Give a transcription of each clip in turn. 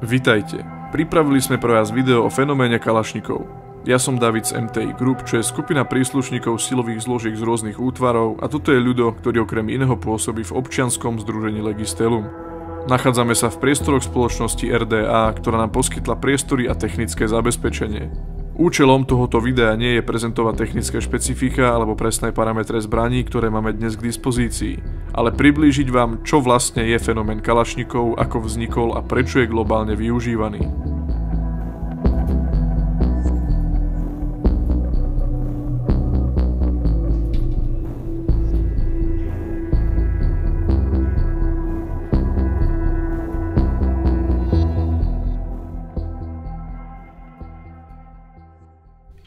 Vitajte. Pripravili sme pre vás video o fenoméne kalašnikov. Ja som David z MTI Group, čo je skupina príslušníkov silových zložiek z rôznych útvarov a toto je Ľudo, ktorý okrem iného pôsobí v občianskom združení Legistelum. Nachádzame sa v priestoroch spoločnosti RDA, ktorá nám poskytla priestory a technické zabezpečenie. Účelom tohoto videa nie je prezentovať technické špecifika alebo presné parametre zbraní, ktoré máme dnes k dispozícii, ale priblížiť vám, čo vlastne je fenomén kalašnikov, ako vznikol a prečo je globálne využívaný.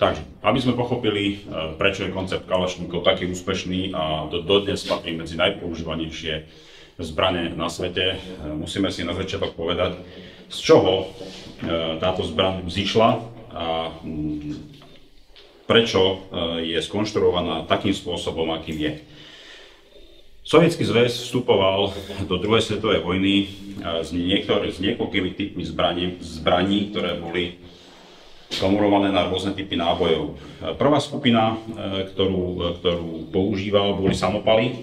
Takže, aby sme pochopili, prečo je koncept kalašníkov taký úspešný a dodnes patrí medzi najpoužívanejšie zbrane na svete, musíme si na začiatok povedať, z čoho táto zbraň vzýšla a prečo je skonštruovaná takým spôsobom, akým je. Sovietsky zväz vstupoval do druhej svetovej vojny s niekoľkými typmi zbraní, ktoré boli komurované na rôzne typy nábojov. Prvá skupina, ktorú používal, boli samopaly.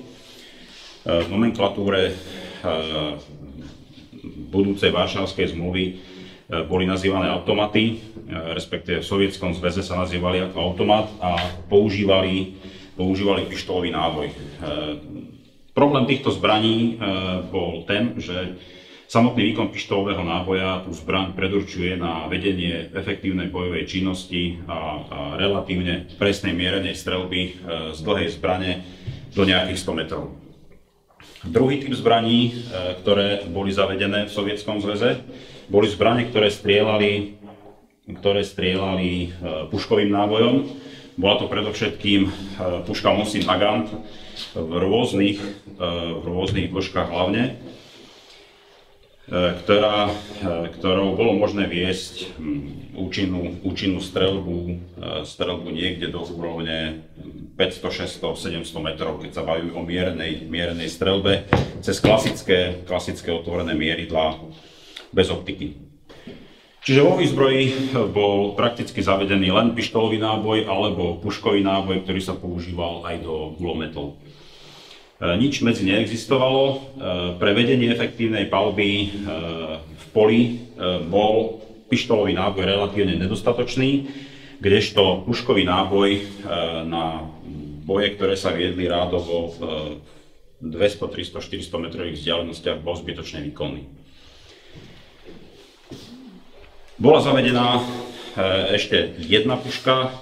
V nomenklatúre budúcej Varšavskej zmluvy boli nazývané automaty, respektíve v Sovietskom zväze sa nazývali ako automat a používali pištolový náboj. Problém týchto zbraní bol ten, že samotný výkon pištolového náboja tú zbraň predurčuje na vedenie efektívnej bojovej činnosti a relatívne presnej mierenej streľby z dlhej zbrane do nejakých 100 metrov. Druhý typ zbraní, ktoré boli zavedené v Sovietskom zväze, boli zbrane, ktoré strieľali puškovým nábojom. Bola to predovšetkým puška Mosin Nagant v rôznych dĺžkach hlavne, ktorou bolo možné viesť účinnú streľbu niekde do úrovne 500, 600, 700 metrov, keď sa bavíme o mierenej streľbe cez klasické otvorené mieridlá bez optiky. Čiže vo výzbroji bol prakticky zavedený len pištolový náboj alebo puškový náboj, ktorý sa používal aj do gulometov. Nič medzi neexistovalo. Pre vedenie efektívnej palby v poli bol pištolový náboj relatívne nedostatočný, kdežto puškový náboj na boje, ktoré sa viedli rádovo v 200, 300, 400 metrových vzdialenostiach, bol zbytočne výkonný. Bola zavedená ešte jedna puška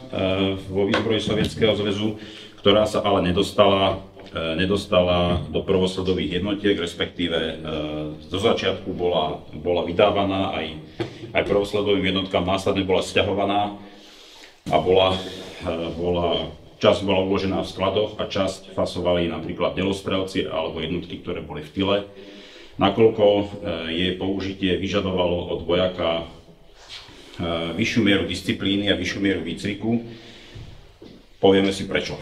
vo výzbroji Sovietskeho zväzu, ktorá sa ale nedostala do prvosledových jednotiek, respektíve do začiatku bola vydávaná aj prvosledovým jednotkám, následne bola sťahovaná a časť bola uložená v skladoch a časť fasovali napríklad delostrelci alebo jednotky, ktoré boli v tyle. Nakoľko jej použitie vyžadovalo od vojaka vyššiu mieru disciplíny a vyššiu mieru výcviku, povieme si prečo.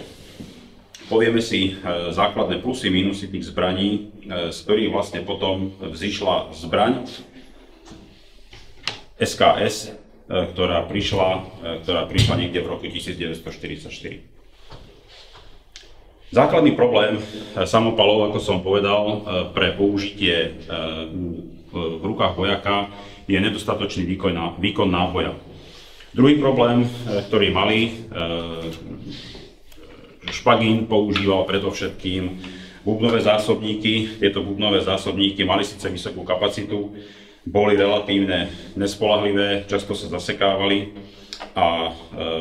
Povieme si základné plusy, minusy tých zbraní, z ktorých vlastne potom vzýšla zbraň SKS, ktorá prišla niekde v roku 1944. Základný problém samopalov, ako som povedal, pre použitie v rukách vojaka je nedostatočný výkon náboja. Druhý problém, ktorý mali, Špagín používal predovšetkým bubnové zásobníky. Tieto bubnové zásobníky mali síce vysokú kapacitu, boli relatívne nespoľahlivé, často sa zasekávali a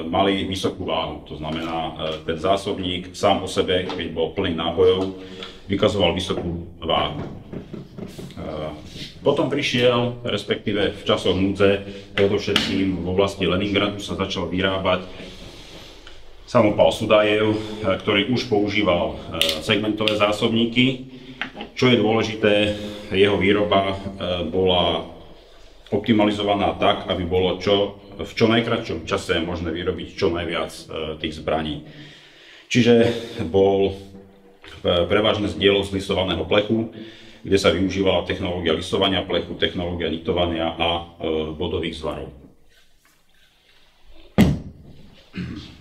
mali vysokú váhu. To znamená, ten zásobník sám o sebe, keď bol plný nábojov, vykazoval vysokú váhu. Potom prišiel, respektíve v časoch núdze, predovšetkým v oblasti Leningradu sa začal vyrábať samopal Sudajev, ktorý už používal segmentové zásobníky. Čo je dôležité, jeho výroba bola optimalizovaná tak, aby bolo v čo najkratšom čase možné vyrobiť čo najviac tých zbraní. Čiže bol prevažne z dielov z lisovaného plechu, kde sa využívala technológia lisovania plechu, technológia nitovania a bodových zvarov.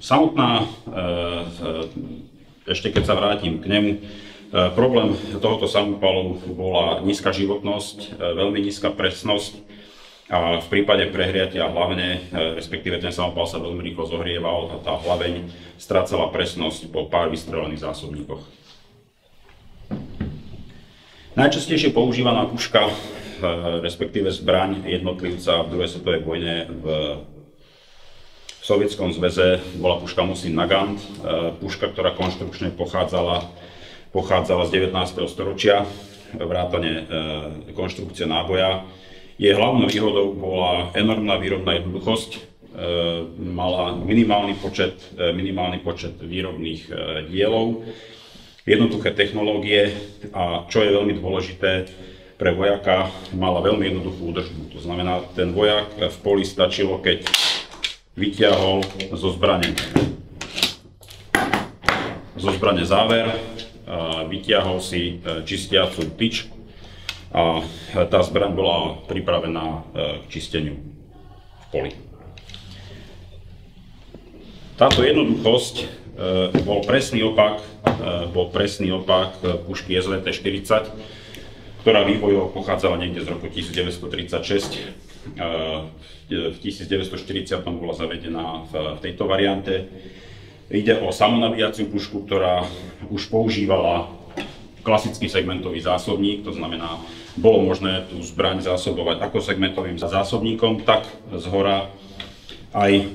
Samotná, ešte keď sa vrátim k nemu, problém tohoto samopalu bola nízka životnosť, veľmi nízka presnosť a v prípade prehriatia hlavne, respektíve ten samopal sa veľmi rýchlo zohrieval a tá hlaveň strácala presnosť po pár vystrelených zásobníkoch. Najčastejšie používaná puška, respektíve zbraň jednotlivca v druhej svetovej vojne v Sovietskom zväze bola puška Mosin Nagant, puška, ktorá konštrukčne pochádzala z 19. storočia, vrátane konštrukcie náboja. Jej hlavnou výhodou bola enormná výrobná jednoduchosť, mala minimálny počet výrobných dielov, jednoduché technológie a čo je veľmi dôležité pre vojaka, mala veľmi jednoduchú údržbu. To znamená, ten vojak v poli stačilo, keď vytiahol zo zbrane záver, vytiahol si čistiacu tyč a tá zbraň bola pripravená k čisteniu v poli. Táto jednoduchosť bol presný opak pušky SVT-40, ktorá vývojov pochádzala niekde z roku 1936. V 1940 bola zavedená v tejto variante. Ide o samonabíjaciu pušku, ktorá už používala klasický segmentový zásobník, to znamená, bolo možné tú zbraň zásobovať ako segmentovým zásobníkom, tak zhora aj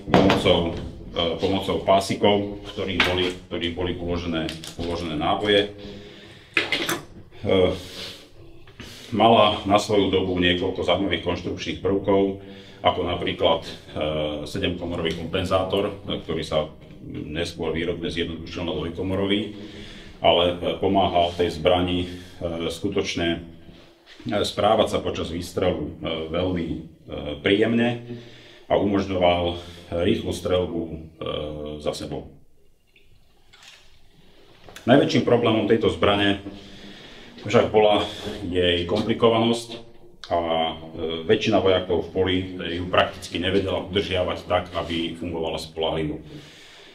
pomocou pásikov, v ktorých boli uložené náboje. Mala na svoju dobu niekoľko zaujímavých konštrukčných prvkov, ako napríklad 7-komorový kompenzátor, ktorý sa neskôr výrobne zjednodušil na dvojkomorový, ale pomáhal tej zbrani skutočne správať sa počas výstrelu veľmi príjemne a umožňoval rýchlu streľbu za sebou. Najväčším problémom tejto zbrane však bola jej komplikovanosť a väčšina vojakov v poli ju prakticky nevedela udržiavať tak, aby fungovala spoľahlivo.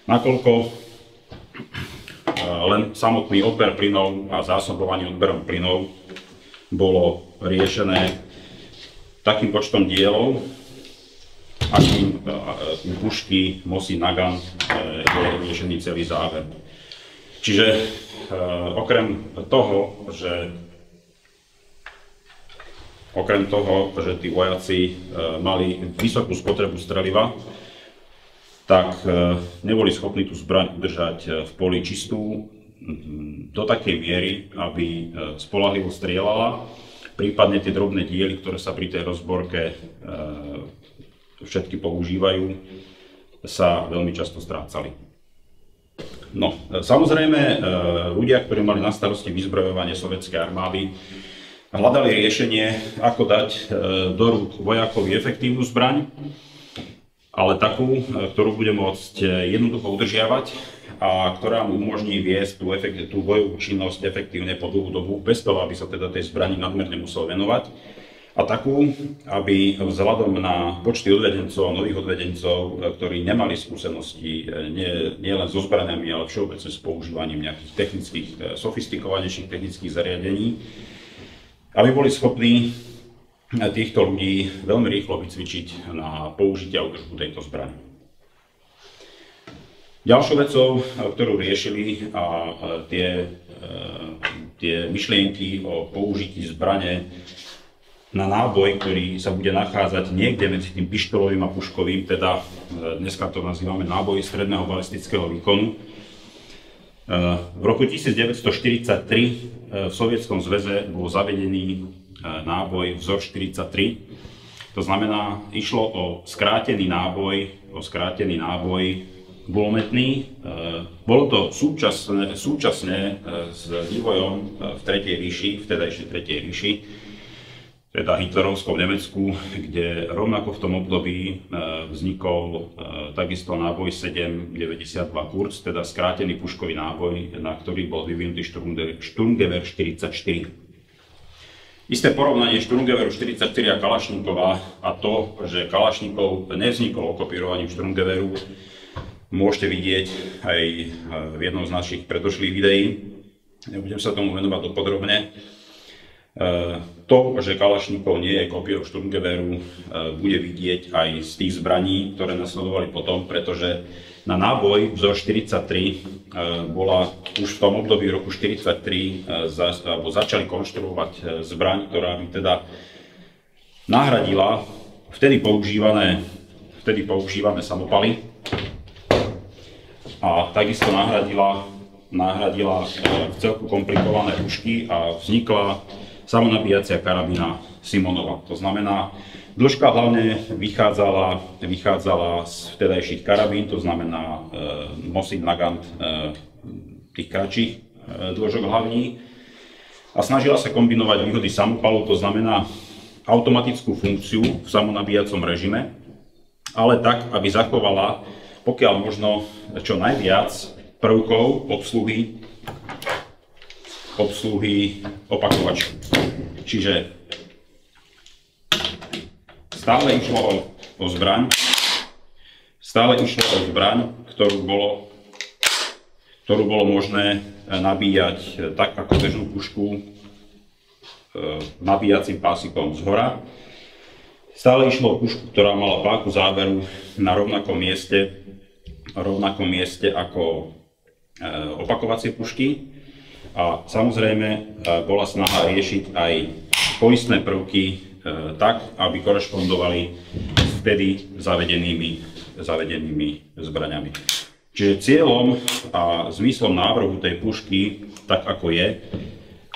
Nakoľko len samotný odber plynov a zásobovanie odberom plynov bolo riešené takým počtom dielov, akým pušky Mosin Nagant je riešený celý záver. Čiže okrem toho, že tí vojaci mali vysokú spotrebu streliva, tak neboli schopní tú zbraň udržať v poli čistú do takej miery, aby spoľahlivo strieľala. Prípadne tie drobné diely, ktoré sa pri tej rozborke všetky používajú, sa veľmi často strácali. No, samozrejme, ľudia, ktorí mali na starosti vyzbrojovanie sovietskej armády, hľadali riešenie, ako dať do rúk vojakovi efektívnu zbraň, ale takú, ktorú bude môcť jednoducho udržiavať a ktorá mu umožní viesť tú bojovú činnosť efektívne po dlhú dobu, bez toho, aby sa teda tej zbrani nadmerne musel venovať A takú, aby vzhľadom na počty odvedencov a nových odvedencov, ktorí nemali skúsenosti nie len so zbraniami, ale všeobecne s používaním nejakých technických, sofistikovanejších technických zariadení, aby boli schopní týchto ľudí veľmi rýchlo vycvičiť na použitie a údržbu tejto zbrane. Ďalšou vecou, ktorú riešili, a tie myšlienky o použití zbrane na náboj, ktorý sa bude nachádzať niekde medzi tým pištolovým a puškovým, teda dneska to nazývame náboj stredného balistického výkonu. V roku 1943 v Sovietskom zväze bol zavedený náboj vzor 43. To znamená, išlo o skrátený náboj gulometný. Bolo to súčasne s vývojom v Tretej ríši, vtedajšej Tretej ríši, teda hitlerovskom Nemecku, kde rovnako v tom období vznikol takisto náboj 7,92 Kurz, teda skrátený puškový náboj, na ktorý bol vyvinutý Sturmgewehr 44. Isté porovnanie Sturmgeweru 44 a Kalašníkova a to, že Kalašníkov nevznikol okopírovaním Sturmgeweru, môžete vidieť aj v jednom z našich predošlých videí. Nebudem sa tomu venovať dopodrobne. To, že Kalašníkov nie je kópiou Sturmgeweru, bude vidieť aj z tých zbraní, ktoré nasledovali potom, pretože na náboj vzor 43 bola už v tom období roku 43 začali konštruovať zbraň, ktorá by teda nahradila vtedy používané samopaly a takisto nahradila v celku komplikované pušky a vznikla samonabíjacia karabína Simonova. To znamená, dĺžka hlavne vychádzala z vtedajších karabín, to znamená Mosin Nagant tých kratších dĺžok hlavní, a snažila sa kombinovať výhody samopalu, to znamená automatickú funkciu v samonabíjacom režime, ale tak, aby zachovala pokiaľ možno čo najviac prvkov obsluhy opakovačky. Čiže stále išlo o zbraň, ktorú bolo možné nabíjať tak ako bežnú pušku nabíjacím pásikom zhora. Stále išlo o pušku, ktorá mala páku záveru na rovnakom mieste ako opakovacie pušky. A samozrejme bola snaha riešiť aj poistné prvky tak, aby korešpondovali s vtedy zavedenými zbraňami. Čiže cieľom a zmyslom návrhu tej pušky, tak ako je,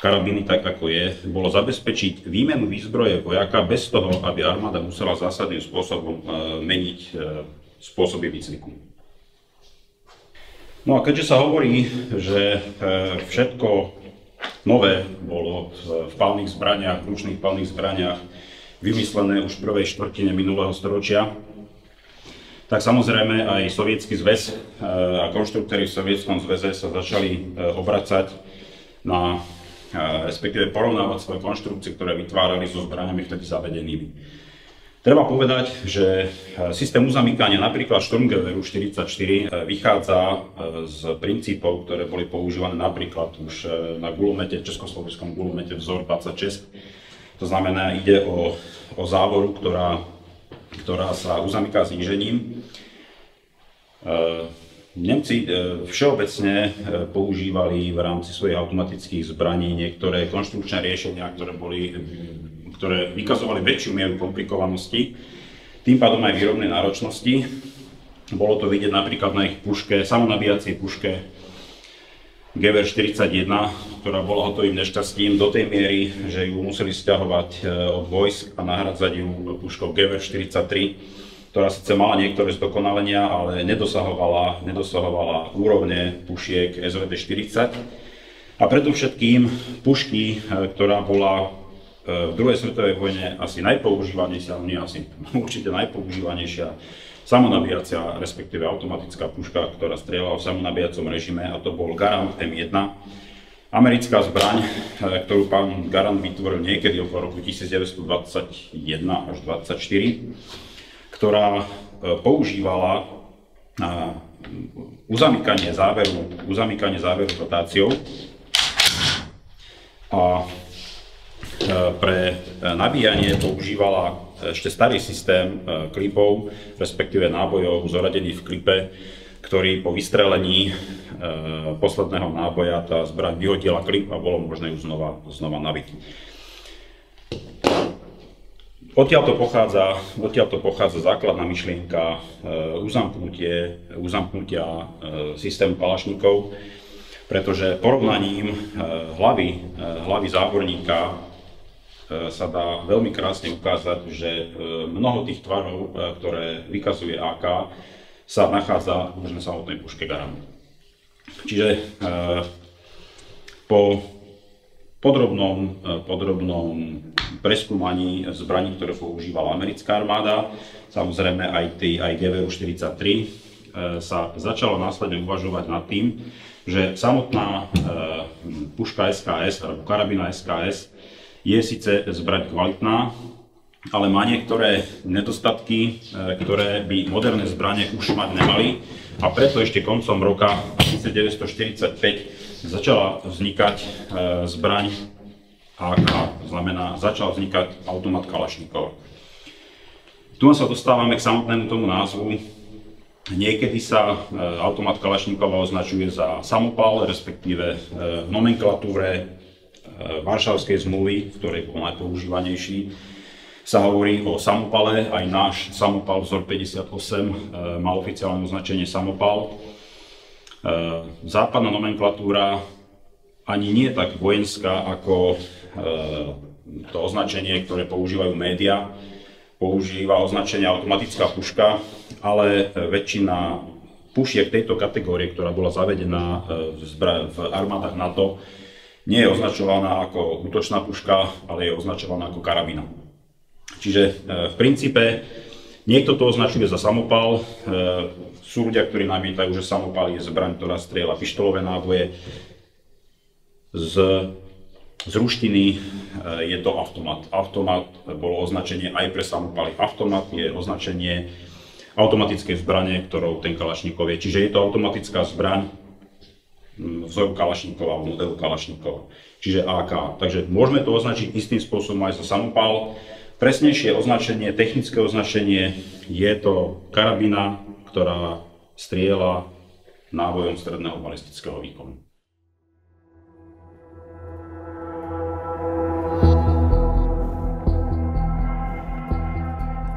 karabíny tak ako je, bolo zabezpečiť výmenu výzbroje vojaka bez toho, aby armáda musela zásadným spôsobom meniť spôsoby výcviku. No a keďže sa hovorí, že všetko nové bolo v palných zbraniach, ručných palných zbraniach vymyslené už v prvej štvrtine minulého storočia, tak samozrejme aj Sovietsky zväz a konštruktéri v Sovietskom zväze sa začali obracať na, respektíve porovnávať svoje konštrukcie, ktoré vytvárali so zbraniami vtedy zavedenými. Treba povedať, že systém uzamykania napríklad Sturmgeweru 44 vychádza z princípov, ktoré boli používané napríklad už na gulomete, československom gulomete vzor 26. To znamená, ide o závoru, ktorá sa uzamyká znížením. Nemci všeobecne používali v rámci svojich automatických zbraní niektoré konštrukčné riešenia, ktoré vykazovali väčšiu mieru komplikovanosti, tým pádom aj výrobnej náročnosti. Bolo to vidieť napríklad na ich puške, samonabíjacej puške Gewehr 41, ktorá bola hotovým nešťastím do tej miery, že ju museli sťahovať od vojsk a nahradzať ju puškou Gewehr 43, ktorá síce mala niektoré zdokonalenia, ale nedosahovala úrovne pušiek SVD 40. A predovšetkým pušky, ktorá bola v druhej svetovej vojne asi najpoužívanejšia, ale nie asi určite najpoužívanejšia samonabíjacia, respektíve automatická puška, ktorá strieľala v samonabíjacom režime, a to bol Garand M1. Americká zbraň, ktorú pán Garant vytvoril niekedy okolo roku 1921 až 1924, ktorá používala uzamykanie záveru rotáciou a pre nabíjanie používala ešte starý systém klipov, respektíve nábojov zoradených v klipe, ktorý po vystrelení posledného náboja tá zbraň vyhodila klip a bolo možné ju znova nabiť. Odtiaľto pochádza základná myšlienka uzamknutia systému kalašníkov, pretože porovnaním hlavy závorníka sa dá veľmi krásne ukázať, že mnoho tých tvarov, ktoré vykazuje AK, sa nachádza už na samotnej puške Garand. Čiže po podrobnom preskúmaní zbraní, ktoré používala americká armáda, samozrejme aj GVU-43, sa začalo následne uvažovať nad tým, že samotná puška SKS, alebo karabína SKS, je síce zbraň kvalitná, ale má niektoré nedostatky, ktoré by moderné zbrane už mať nemali, a preto ešte koncom roka 1945 začala vznikať zbraň AK, to znamená, začal vznikať automat kalašníkov. Tu sa dostávame k samotnému tomu názvu. Niekedy sa automat kalašníkova označuje za samopal, respektíve v nomenklatúre Varšavskej zmluvy, v ktorej bol najpoužívanejší, sa hovorí o samopale. Aj náš samopal vzor 58 mal oficiálne označenie samopal. Západná nomenklatúra ani nie tak vojenská ako to označenie, ktoré používajú médiá, používa označenie automatická puška, ale väčšina pušiek tejto kategórie, ktorá bola zavedená v armádach NATO, nie je označovaná ako útočná puška, ale je označovaná ako karabína. Čiže v princípe niekto to označuje za samopal. Sú ľudia, ktorí namietajú, že samopal je zbraň, ktorá strieľa pištolové náboje. Z ruštiny je to automat. Automat bolo označenie aj pre samopaly. Automat je označenie automatickej zbrane, ktorou ten kalašníkov je. Čiže je to automatická zbraň vzoru kalašníkova, modelu kalašníkova. Čiže AK. Takže môžeme to označiť istým spôsobom aj za samopal. Presnejšie označenie, technické označenie, je to karabína, ktorá strieľa nábojom stredného balistického výkonu.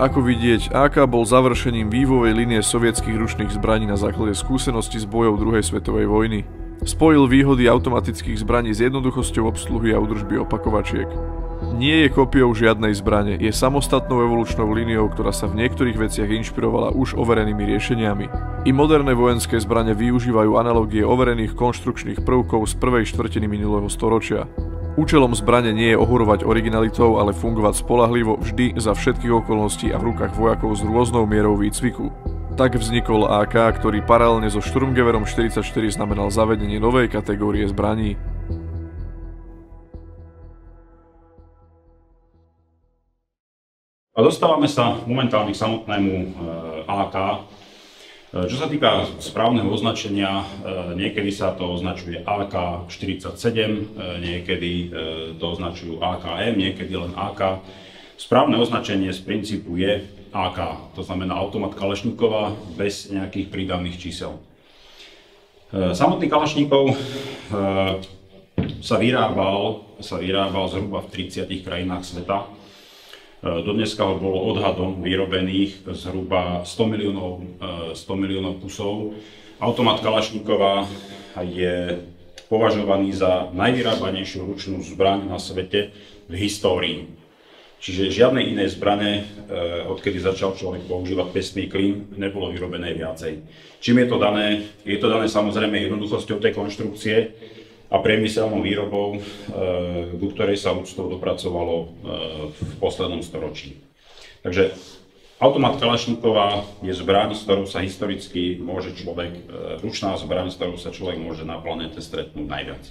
Ako vidieť, AK bol završením vývojovej línie sovietských ručných zbraní na základe skúsenosti z bojov druhej svetovej vojny. Spojil výhody automatických zbraní s jednoduchosťou obsluhy a údržby opakovačiek. Nie je kópiou žiadnej zbrane, je samostatnou evolučnou líniou, ktorá sa v niektorých veciach inšpirovala už overenými riešeniami. I moderné vojenské zbrane využívajú analogie overených konštrukčných prvkov z prvej štvrtiny minulého storočia. Účelom zbrane nie je ohorovať originalitou, ale fungovať spoľahlivo vždy za všetkých okolností a v rukách vojakov s rôznou mierou výcviku. Tak vznikol AK, ktorý paralelne so Sturmgewerom 44 znamenal zavedenie novej kategórie zbraní. A dostávame sa momentálne k samotnému AK. Čo sa týka správneho označenia, niekedy sa to označuje AK-47, niekedy to označujú AKM, niekedy len AK. Správne označenie z princípu je AK, to znamená automat kalašníkova bez nejakých pridaných čísel. Samotný kalašníkov sa vyrábal zhruba v 30 krajinách sveta. Dodneska ho bolo odhadom vyrobených zhruba 100 miliónov kusov. Automat kalašníkova je považovaný za najvyrábanejšiu ručnú zbraň na svete v histórii. Čiže žiadnej inej zbrane, odkedy začal človek používať pestný klin, nebolo vyrobené viacej. Čím je to dané? Je to dané samozrejme jednoduchosťou tej konštrukcie a priemyselnou výrobou, ku ktorej sa ľudstvo dopracovalo v poslednom storočí. Takže automat kalašníkova je zbraň, s ktorou sa historicky môže človek, ručná zbraň, s ktorou sa človek môže na planéte stretnúť najviac.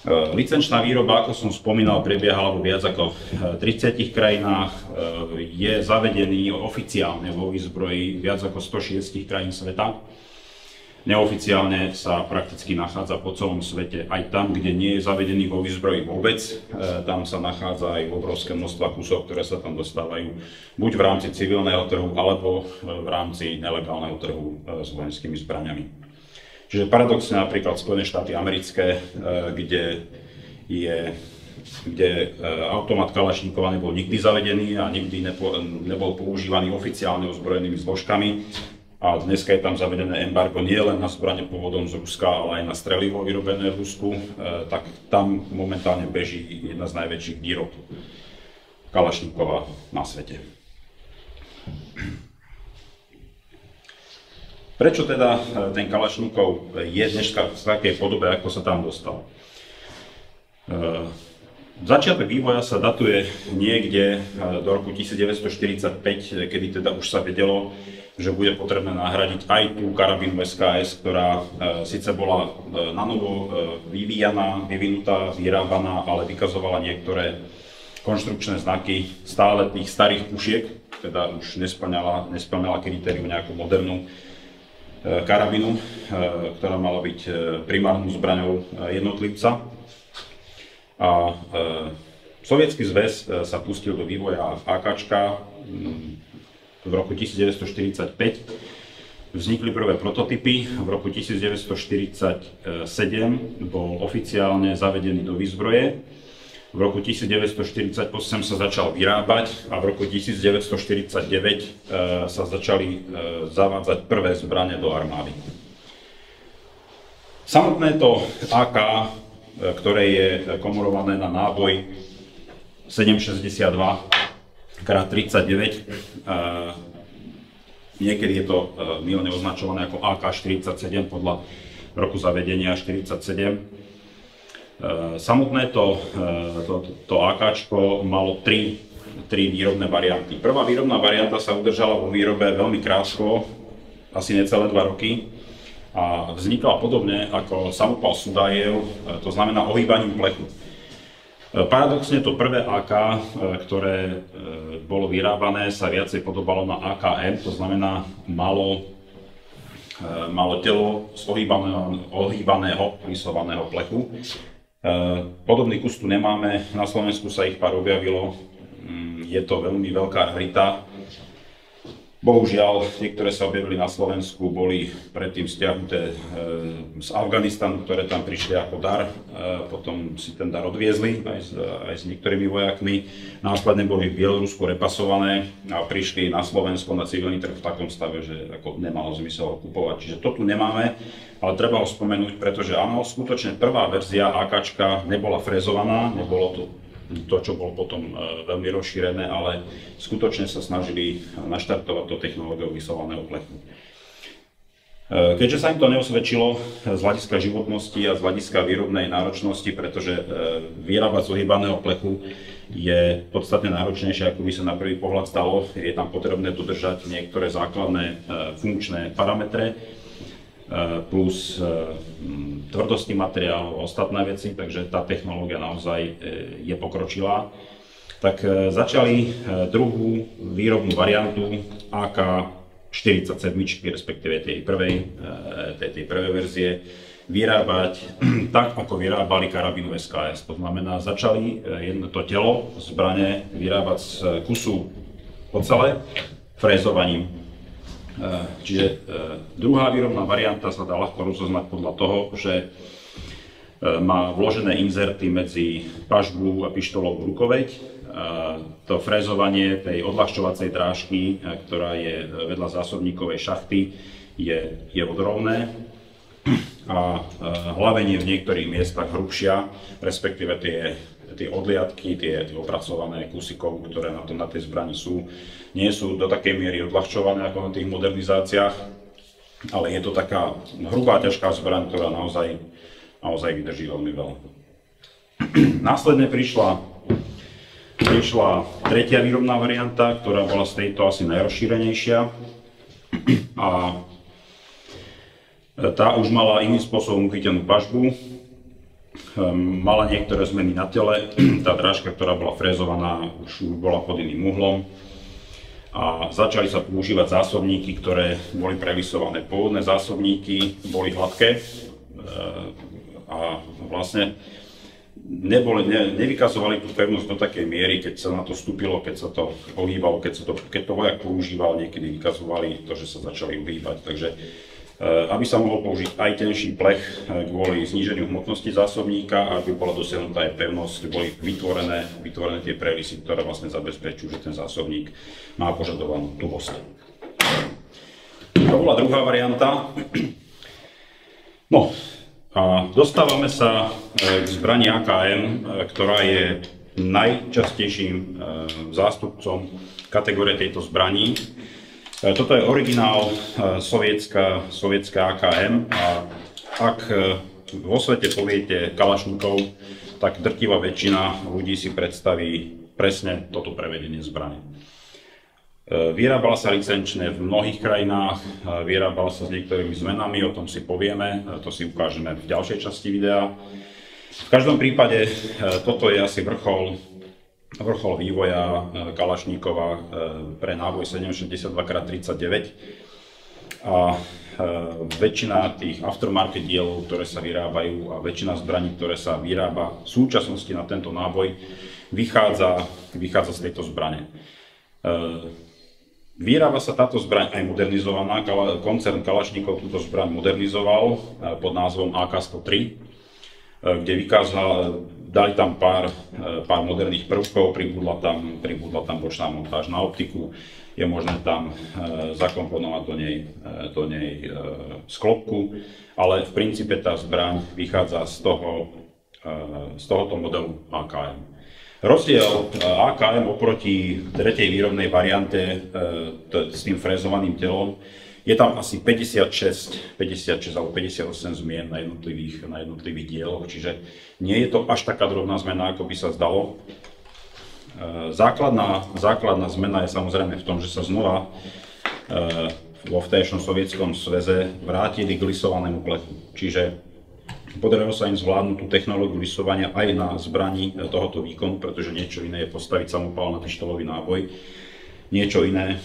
Licenčná výroba, ako som spomínal, prebiehala vo viac ako 30 krajinách. Je zavedený oficiálne vo výzbroji viac ako 106 krajín sveta. Neoficiálne sa prakticky nachádza po celom svete, aj tam, kde nie je zavedený vo výzbroji vôbec. Tam sa nachádza aj obrovské množstva kusov, ktoré sa tam dostávajú buď v rámci civilného trhu, alebo v rámci nelegálneho trhu s vojenskými zbraňami. Čiže paradoxne napríklad Spojené štáty americké, kde automat Kalašníkova nebol nikdy zavedený a nikdy nebol používaný oficiálne ozbrojenými zložkami. A dneska je tam zavedené embargo nie len na zbrane pôvodom z Ruska, ale aj na strelivo vyrobené v Rusku, tak tam momentálne beží jedna z najväčších výrob Kalašníkova na svete. Prečo teda ten Kalašníkov je dneska v takej podobe, ako sa tam dostal? Začiatok vývoja sa datuje niekde do roku 1945, kedy teda už sa vedelo, že bude potrebné nahradiť aj tú karabínu SKS, ktorá síce bola nanovo vyvinutá, vyrábaná, ale vykazovala niektoré konštrukčné znaky stále tých starých pušiek, teda už nesplňala kritérium nejakú modernú karabínu, ktorá mala byť primárnou zbraňou jednotlivca. A Sovietsky zväz sa pustil do vývoja AKčka v roku 1945. Vznikli prvé prototypy. V roku 1947 bol oficiálne zavedený do výzbroje. V roku 1948 sa začal vyrábať a v roku 1949 sa začali zavádzať prvé zbrane do armády. Samotné to AK, ktoré je komorované na náboj 7,62 x 39, niekedy je to mylne označované ako AK-47 podľa roku zavedenia 47. Samotné to AKčko malo tri výrobné varianty. Prvá výrobná varianta sa udržala vo výrobe veľmi krátko, asi necelé 2 roky a vznikla podobne ako samopal Sudajev, to znamená ohýbaním plechu. Paradoxne to prvé AK, ktoré bolo vyrábané, sa viacej podobalo na AKM, to znamená malo telo z ohýbaného plisovaného plechu. Podobný kus tu nemáme, na Slovensku sa ich pár objavilo, je to veľmi veľká rarita. Bohužiaľ, tie, ktoré sa objavili na Slovensku, boli predtým stiahnuté z Afganistanu, ktoré tam prišli ako dar, potom si ten dar odviezli aj s niektorými vojakmi. Následne boli v Bielorusku repasované a prišli na Slovensko na civilný trh v takom stave, že ako nemalo zmysel ho kupovať. Čiže to tu nemáme, ale treba ho spomenúť, pretože áno, skutočne prvá verzia AKčka nebola frezovaná, nebolo to, čo bolo potom veľmi rozšírené, ale skutočne sa snažili naštartovať to technológiou vysovaného plechu. Keďže sa im to neosvedčilo z hľadiska životnosti a z hľadiska výrobnej náročnosti, pretože vyrábať z ohýbaného plechu je podstatne náročnejšie, ako by sa na prvý pohľad stalo. Je tam potrebné dodržať niektoré základné funkčné parametre, plus tvrdosti materiálu a ostatné veci, takže tá technológia naozaj je pokročilá. Tak začali druhú výrobnú variantu AK-47, respektíve tej prvej verzie, vyrábať tak, ako vyrábali karabínu SKS. To znamená, začali to telo zbrane vyrábať z kusu ocele frézovaním. Čiže druhá výrobná varianta sa dá ľahko rozoznať podľa toho, že má vložené inzerty medzi pažbu a pištolovú rukoveď. To frézovanie tej odľahčovacej drážky, ktorá je vedľa zásobníkovej šachty, je vodorovné a hlavenie v niektorých miestach hrubšia, respektíve tie odliadky, tie opracované kusíkov, ktoré na tej zbrani sú, nie sú do takej miery odľahčované ako na tých modernizáciách, ale je to taká hrubá, ťažká zbraň, ktorá naozaj vydrží veľmi veľa. Následne prišla tretia výrobná varianta, ktorá bola z tejto asi najrozšírenejšia a tá už mala iným spôsobom uchytenú pažbu. mala niektoré zmeny na tele, tá drážka, ktorá bola frézovaná, už bola pod iným uhlom a začali sa používať zásobníky, ktoré boli previsované. Pôvodné zásobníky boli hladké a vlastne nevykazovali tú pevnosť do takej miery, keď sa na to vstúpilo, keď sa to ohýbalo, keď to vojak používal, niekedy vykazovali to, že sa začali ohýbať. Takže aby sa mohol použiť aj tenší plech kvôli zníženiu hmotnosti zásobníka a aby bola dosiahnutá aj pevnosť, boli vytvorené tie previsy, ktoré vlastne zabezpečujú, že ten zásobník má požadovanú tuhosť. To bola druhá varianta. No a dostávame sa k zbrani AKM, ktorá je najčastejším zástupcom kategórie tejto zbraní. Toto je originál sovietská AKM a ak vo svete poviete Kalašnikov, tak drtivá väčšina ľudí si predstaví presne toto prevedenie zbrane. Vyrábala sa licenčne v mnohých krajinách, vyrábala sa s niektorými zmenami, o tom si povieme, to si ukážeme v ďalšej časti videa. V každom prípade toto je asi vrchol vývoja Kalašníkova pre náboj 7,62x39 a väčšina tých aftermarket dielov, ktoré sa vyrábajú a väčšina zbraní, ktoré sa vyrába v súčasnosti na tento náboj, vychádza z tejto zbrane. Vyrába sa táto zbraň aj modernizovaná, koncern Kalašníkov túto zbraň modernizoval pod názvom AK-103, kde dali tam pár moderných prvkov, pribudla tam bočná montáž na optiku, je možné tam zakomponovať do nej sklopku, ale v princípe tá zbraň vychádza z tohoto modelu AKM. Rozdiel AKM oproti tretej výrobnej variante s tým frézovaným telom je tam asi 56 alebo 58 zmien na jednotlivých dieloch, čiže nie je to až taká drobná zmena, ako by sa zdalo. Základná zmena je samozrejme v tom, že sa znova vo vtedajšom Sovietskom zväze vrátili k lisovanému plechu. Čiže podarilo sa im zvládnuť tú technológiu lisovania aj na zbraní tohoto výkonu, pretože niečo iné je postaviť samopál na pištolový náboj, niečo iné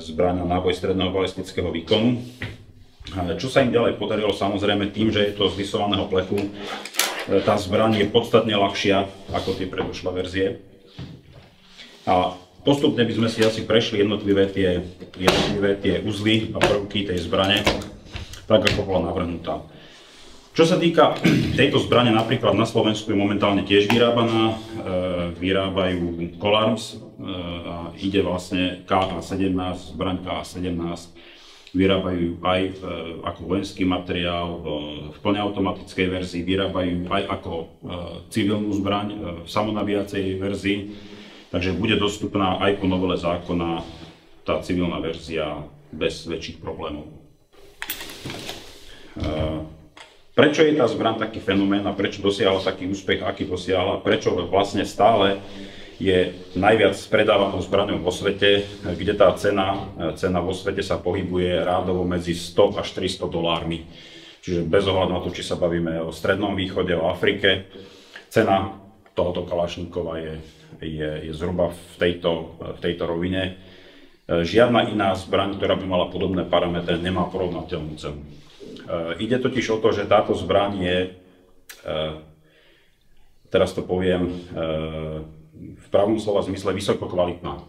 zbraň na náboj stredného balistického výkonu. Čo sa im ďalej podarilo, samozrejme tým, že je to z lisovaného plechu, tá zbraň je podstatne ľahšia ako tie predošlé verzie. A postupne by sme si asi prešli jednotlivé tie uzly a prvky tej zbrane, tak ako bola navrhnutá. Čo sa týka tejto zbrane, napríklad na Slovensku je momentálne tiež vyrábaná, vyrábajú Kolaris a ide vlastne KA-17, zbraň KA-17, vyrábajú ju aj ako vojenský materiál v plne automatickej verzii, vyrábajú aj ako civilnú zbraň v samonabíjacej verzii, takže bude dostupná aj po novele zákona tá civilná verzia bez väčších problémov. Prečo je tá zbraň taký fenomén a prečo dosiahla taký úspech, aký dosiahla, prečo vlastne stále je najviac predávanou zbraňou vo svete, kde tá cena vo svete sa pohybuje rádovo medzi 100 až 300 dolármi. Čiže bez ohľadu na to, či sa bavíme o Strednom východe, o Afrike, cena tohoto Kalašníkova je zhruba v tejto rovine. Žiadna iná zbraň, ktorá by mala podobné parametre, nemá porovnateľnú cenu. Ide totiž o to, že táto zbraň je, teraz to poviem, v pravom slova zmysle vysoko kvalitná.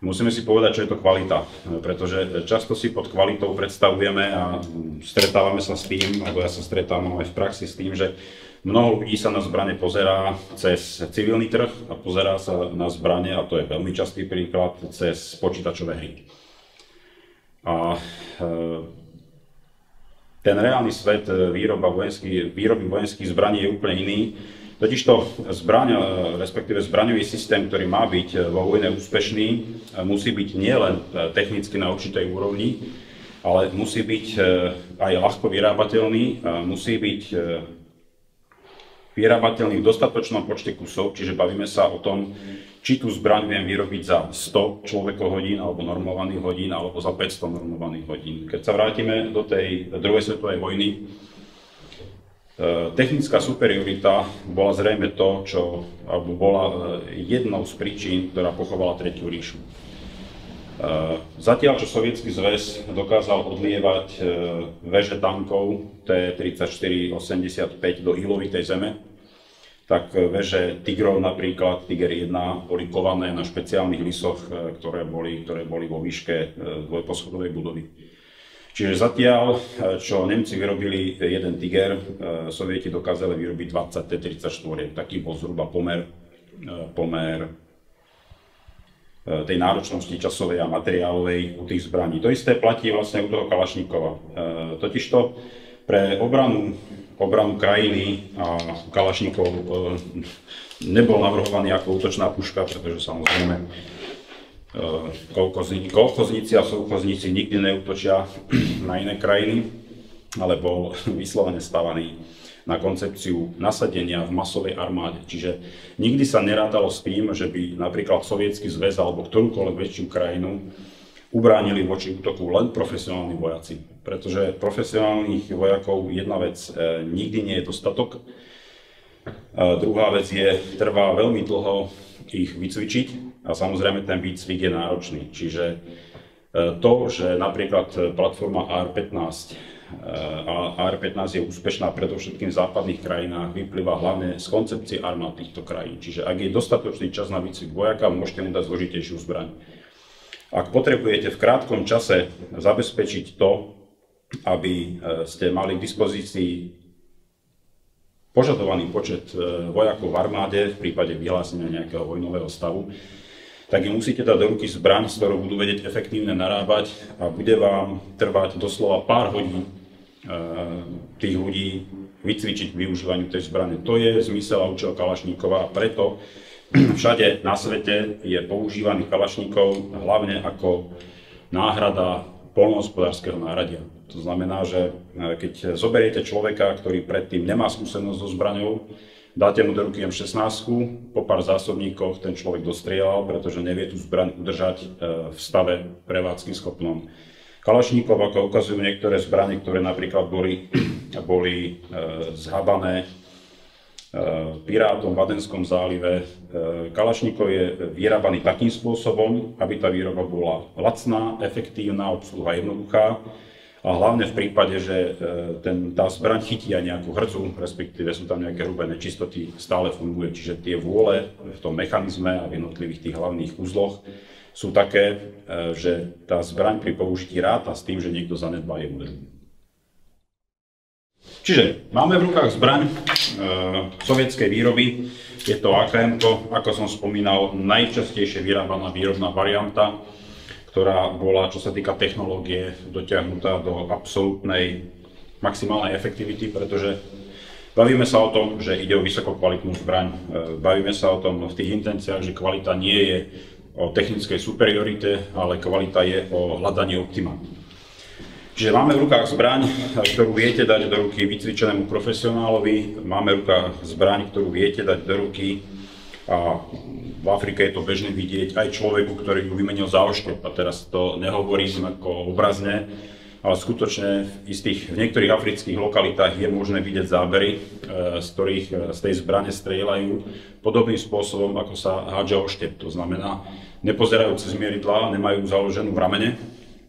Musíme si povedať, čo je to kvalita, pretože často si pod kvalitou predstavujeme a stretávame sa s tým, alebo ja sa stretávam aj v praxi s tým, že mnoho ľudí sa na zbrane pozerá cez civilný trh a pozerá sa na zbrane, a to je veľmi častý príklad, cez počítačové hry. A ten reálny svet výroby vojenských zbraní je úplne iný. Totižto zbraň, respektíve zbraňový systém, ktorý má byť vo vojne úspešný, musí byť nielen technicky na určitej úrovni, ale musí byť aj ľahko vyrábateľný, musí byť vyrábateľný v dostatočnom počte kusov, čiže bavíme sa o tom, či tú zbraň viem vyrobiť za 100 človekohodín alebo normovaných hodín, alebo za 500 normovaných hodín. Keď sa vrátime do tej druhej svetovej vojny, Technická superiorita bola zrejme to, alebo bola jednou z príčin, ktorá pochovala Tretiu ríšu. Zatiaľ, čo Sovietsky zväz dokázal odlievať veže tankov T-34-85 do ihlovitej zeme, tak veže Tigrov napríklad, Tiger 1, boli kované na špeciálnych lisoch, ktoré boli vo výške dvojposchodovej budovy. Čiže zatiaľ, čo Nemci vyrobili jeden Tiger, Sovieti dokázali vyrobiť 20 T-34. Taký bol zhruba pomer tej náročnosti časovej a materiálovej u tých zbraní. To isté platí vlastne u toho Kalašníkova. Totižto pre obranu krajiny a Kalašníkov nebol navrhovaný ako útočná puška, pretože samozrejme kolchozníci a sovchozníci nikdy neútočia na iné krajiny, ale bol vyslovene stavaný na koncepciu nasadenia v masovej armáde. Čiže nikdy sa nerátalo s tým, že by napríklad Sovietsky zväz alebo ktorúkoľvek väčšiu krajinu ubránili voči útoku len profesionálni vojaci. Pretože profesionálnych vojakov jedna vec nikdy nie je dostatok. Druhá vec trvá veľmi dlho ich vycvičiť a samozrejme ten výcvik je náročný. Čiže to, že napríklad platforma AR-15 je úspešná predovšetkým v západných krajinách, vyplýva hlavne z koncepcie armád týchto krajín. Čiže ak je dostatočný čas na výcvik vojaka, môžete mu dať zložitejšiu zbraň. Ak potrebujete v krátkom čase zabezpečiť to, aby ste mali k dispozícii požadovaný počet vojakov v armáde v prípade vyhlásenia nejakého vojnového stavu, tak im musíte dať do ruky zbraň, s ktorou budú vedieť efektívne narábať a bude vám trvať doslova pár hodín tých ľudí vycvičiť k využívaniu tej zbrane. To je zmysel a účel Kalašníkova a preto všade na svete je používaný Kalašníkov hlavne ako náhrada poľnohospodárskeho náradia. To znamená, že keď zoberiete človeka, ktorý predtým nemá skúsenosť so zbraňou, dáte mu do ruky M16, po pár zásobníkoch ten človek dostrieľal, pretože nevie tú zbraň udržať v stave prevádzky schopnom. Kalašníkov, ako ukazujú niektoré zbrane, ktoré napríklad boli zhabané pirátom v Adenskom zálive. Kalašníkov je vyrábaný takým spôsobom, aby tá výroba bola lacná, efektívna, obsluha jednoduchá a hlavne v prípade, že tá zbraň chytí aj nejakú hrcu, respektíve sú tam nejaké hrubé nečistoty, stále funguje. Čiže tie vôle v tom mechanizme a v jednotlivých tých hlavných uzloch sú také, že tá zbraň pri použití ráta s tým, že niekto zanedbá jej údržbu. Čiže máme v rukách zbraň sovietskej výroby, je to AKM, ako som spomínal, najčastejšie vyrábaná výrobná varianta, ktorá bola, čo sa týka technológie, dotiahnutá do absolútnej maximálnej efektivity, pretože bavíme sa o tom, že ide o vysokokvalitnú zbraň, bavíme sa o tom v tých intenciách, že kvalita nie je o technickej superiorite, ale kvalita je o hľadaní optima. Čiže máme v rukách zbraň, ktorú viete dať do ruky vycvičenému profesionálovi, máme v rukách zbraň, ktorú viete dať do ruky, a v Afrike je to bežné vidieť, aj človeku, ktorý ju vymenil za oštep. A teraz to nehovorím ako obrazne, ale skutočne v niektorých afrických lokalitách je možné vidieť zábery, z tej zbrane strieľajú podobným spôsobom, ako sa hádže oštep. To znamená, nepozerajú cez mieridlá, nemajú založenú v ramene,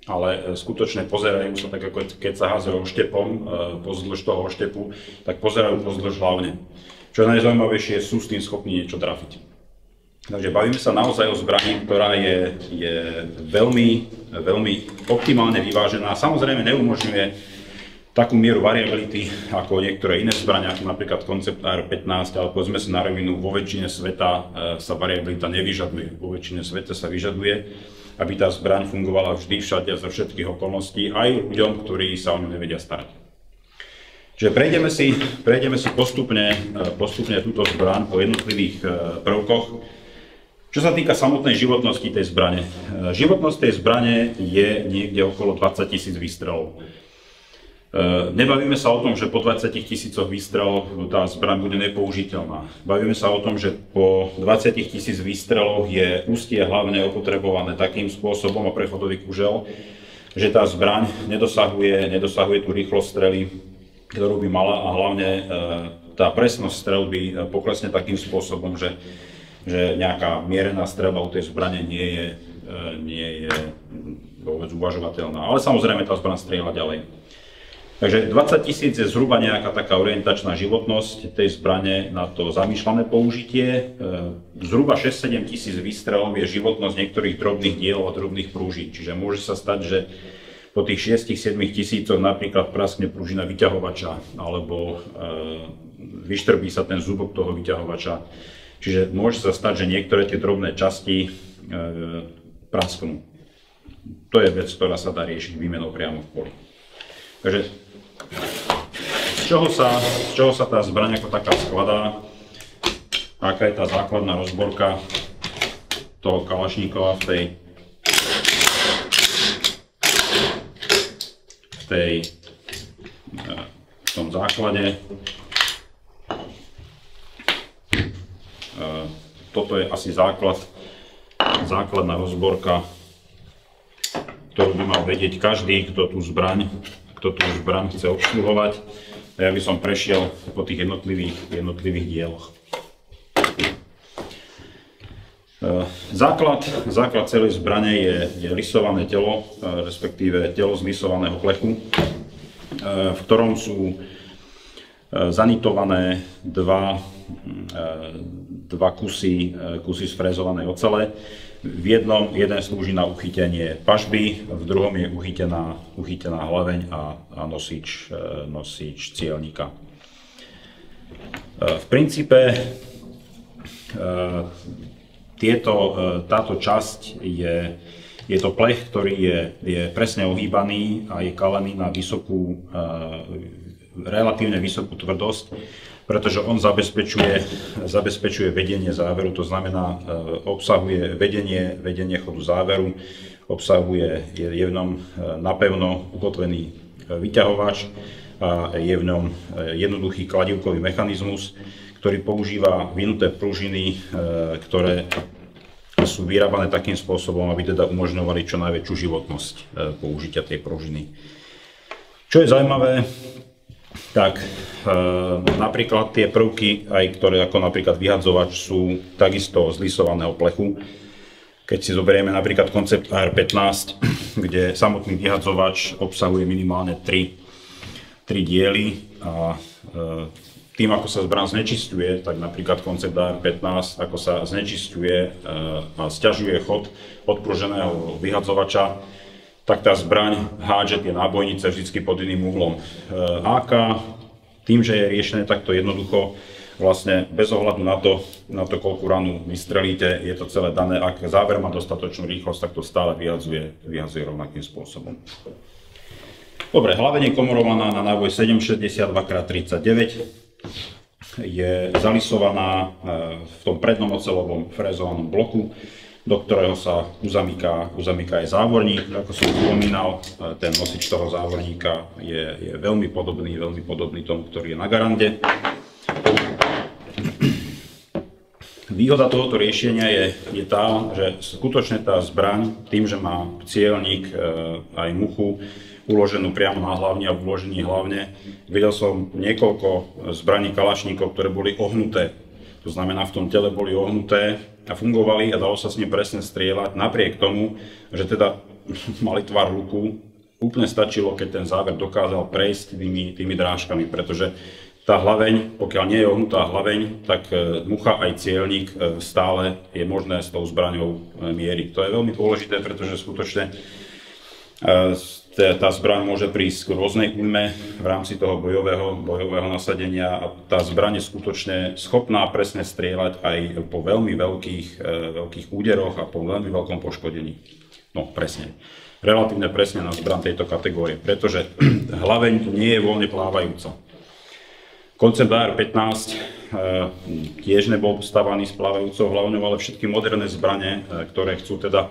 ale skutočne pozerajú sa tak, ako keď sa hádže oštepom, pozdĺž toho oštepu, tak pozerajú pozdĺž hlavne. Čo je najzaujímavejšie, sú s tým schopní niečo trafiť. Takže bavíme sa naozaj o zbraní, ktorá je veľmi optimálne vyvážená. Samozrejme neumožňuje takú mieru variability ako niektoré iné zbrane, ako napríklad koncept AR-15, ale povedzme si na rovinu, vo väčšine sveta sa variabilita nevyžaduje. Vo väčšine sveta sa vyžaduje, aby tá zbraň fungovala vždy, všade, za všetkých okolností, aj ľuďom, ktorí sa o ňu nevedia starať. Čiže prejdeme si postupne túto zbraň po jednotlivých prvkoch. Čo sa týka samotnej životnosti tej zbrane. Životnosť tej zbrane je niekde okolo 20 000 výstrelov. Nebavíme sa o tom, že po 20 000 výstreloch tá zbraň bude nepoužiteľná. Bavíme sa o tom, že po 20 000 výstreloch je ústie hlavne opotrebované takým spôsobom a prechodový kužel, že tá zbraň nedosahuje tú rýchlosť strely ktorú by mala, a hlavne tá presnosť streľby poklesne takým spôsobom, že nejaká mierená streľba u tej zbrane nie je vôbec uvažovateľná. Ale samozrejme tá zbraň strieľa ďalej. Takže 20 000 je zhruba nejaká taká orientačná životnosť tej zbrane na to zamýšľané použitie. Zhruba 6-7 000 výstrelov je životnosť niektorých drobných dielov a drobných prúží. Čiže môže sa stať, že po tých 6-7 tisícoch napríklad praskne prúžina vyťahovača alebo vyštrbí sa ten zúbok toho vyťahovača. Čiže môže sa stať, že niektoré tie drobné časti prasknú. To je vec, ktorá sa dá riešiť výmenou priamo v poli. Takže z čoho sa tá zbraň ako taká skladá, aká je tá základná rozborka toho kalašníkova v tom základe. Toto je asi základná rozborka, ktorú by mal vedieť každý, kto tú zbraň chce obsluhovať. A ja by som prešiel po tých jednotlivých dieloch. Základ celej zbrane je lisované telo, respektíve telo z lisovaného plechu, v ktorom sú zanitované dva kusy sfrézovanej ocele. Jeden slúži na uchytenie pažby, v druhom je uchytená hlaveň a nosič cielnika. V princípe táto časť je to plech, ktorý je presne ohýbaný a je kalený na relatívne vysokú tvrdosť, pretože on zabezpečuje vedenie záveru, to znamená, obsahuje vedenie chodu záveru, je v ňom napevno ukotvený vyťahovač a je v ňom jednoduchý kladívkový mechanizmus, ktorý používa vynuté pružiny, ktoré sú vyrábané takým spôsobom, aby teda umožňovali čo najväčšiu životnosť použitia tej pružiny. Čo je zaujímavé, tak napríklad tie prvky, ktoré ako napríklad vyhadzovač, sú takisto z lisovaného plechu. Keď si zoberieme napríklad koncept AR-15, kde samotný vyhadzovač obsahuje minimálne 3 diely a tým, ako sa zbraň znečisťuje, tak napríklad koncept AR-15, ako sa znečisťuje a sťažuje chod odpruženého vyhadzovača, tak tá zbraň hádže tie nábojnice vždy pod iným uhlom. AK, tým, že je riešené takto jednoducho, vlastne bez ohľadu na to, koľku ranu vystrelíte, je to celé dané. Ak záver má dostatočnú rýchlosť, tak to stále vyhadzuje rovnakým spôsobom. Dobre, hlaveň je komorovaná na náboj 7,62x39. Je zalisovaná v tom prednom oceľovom frézovanom bloku, do ktorého sa uzamyká aj závorník. Ako som spomínal, ten nosič toho závorníka je veľmi podobný tomu, ktorý je na garande. Výhoda tohoto riešenia je tá, že skutočne tá zbraň, tým, že má cielnik aj muchu uloženú priamo na hlavni a v uložení hlavne, videl som niekoľko zbraní kalašníkov, ktoré boli ohnuté. To znamená, v tom tele boli ohnuté a fungovali a dalo sa s ním presne strieľať, napriek tomu, že teda mali tvar luku. Úplne stačilo, keď ten záver dokázal prejsť tými drážkami, pretože tá hlaveň, pokiaľ nie je ohnutá hlaveň, tak mucha aj cielnik stále je možné s tou zbraňou mieriť. To je veľmi dôležité, pretože skutočne tá zbraň môže prísť k rôznej újme v rámci toho bojového nasadenia a tá zbraň je skutočne schopná presne strieľať aj po veľmi veľkých úderoch a po veľmi veľkom poškodení. No presne. Relatívne presne na zbraň tejto kategórie, pretože hlaveň nie je voľne plávajúca. Koncept AR-15 tiež nebol stavaný s plávajúcou hlavňou, ale všetky moderné zbrane, ktoré chcú teda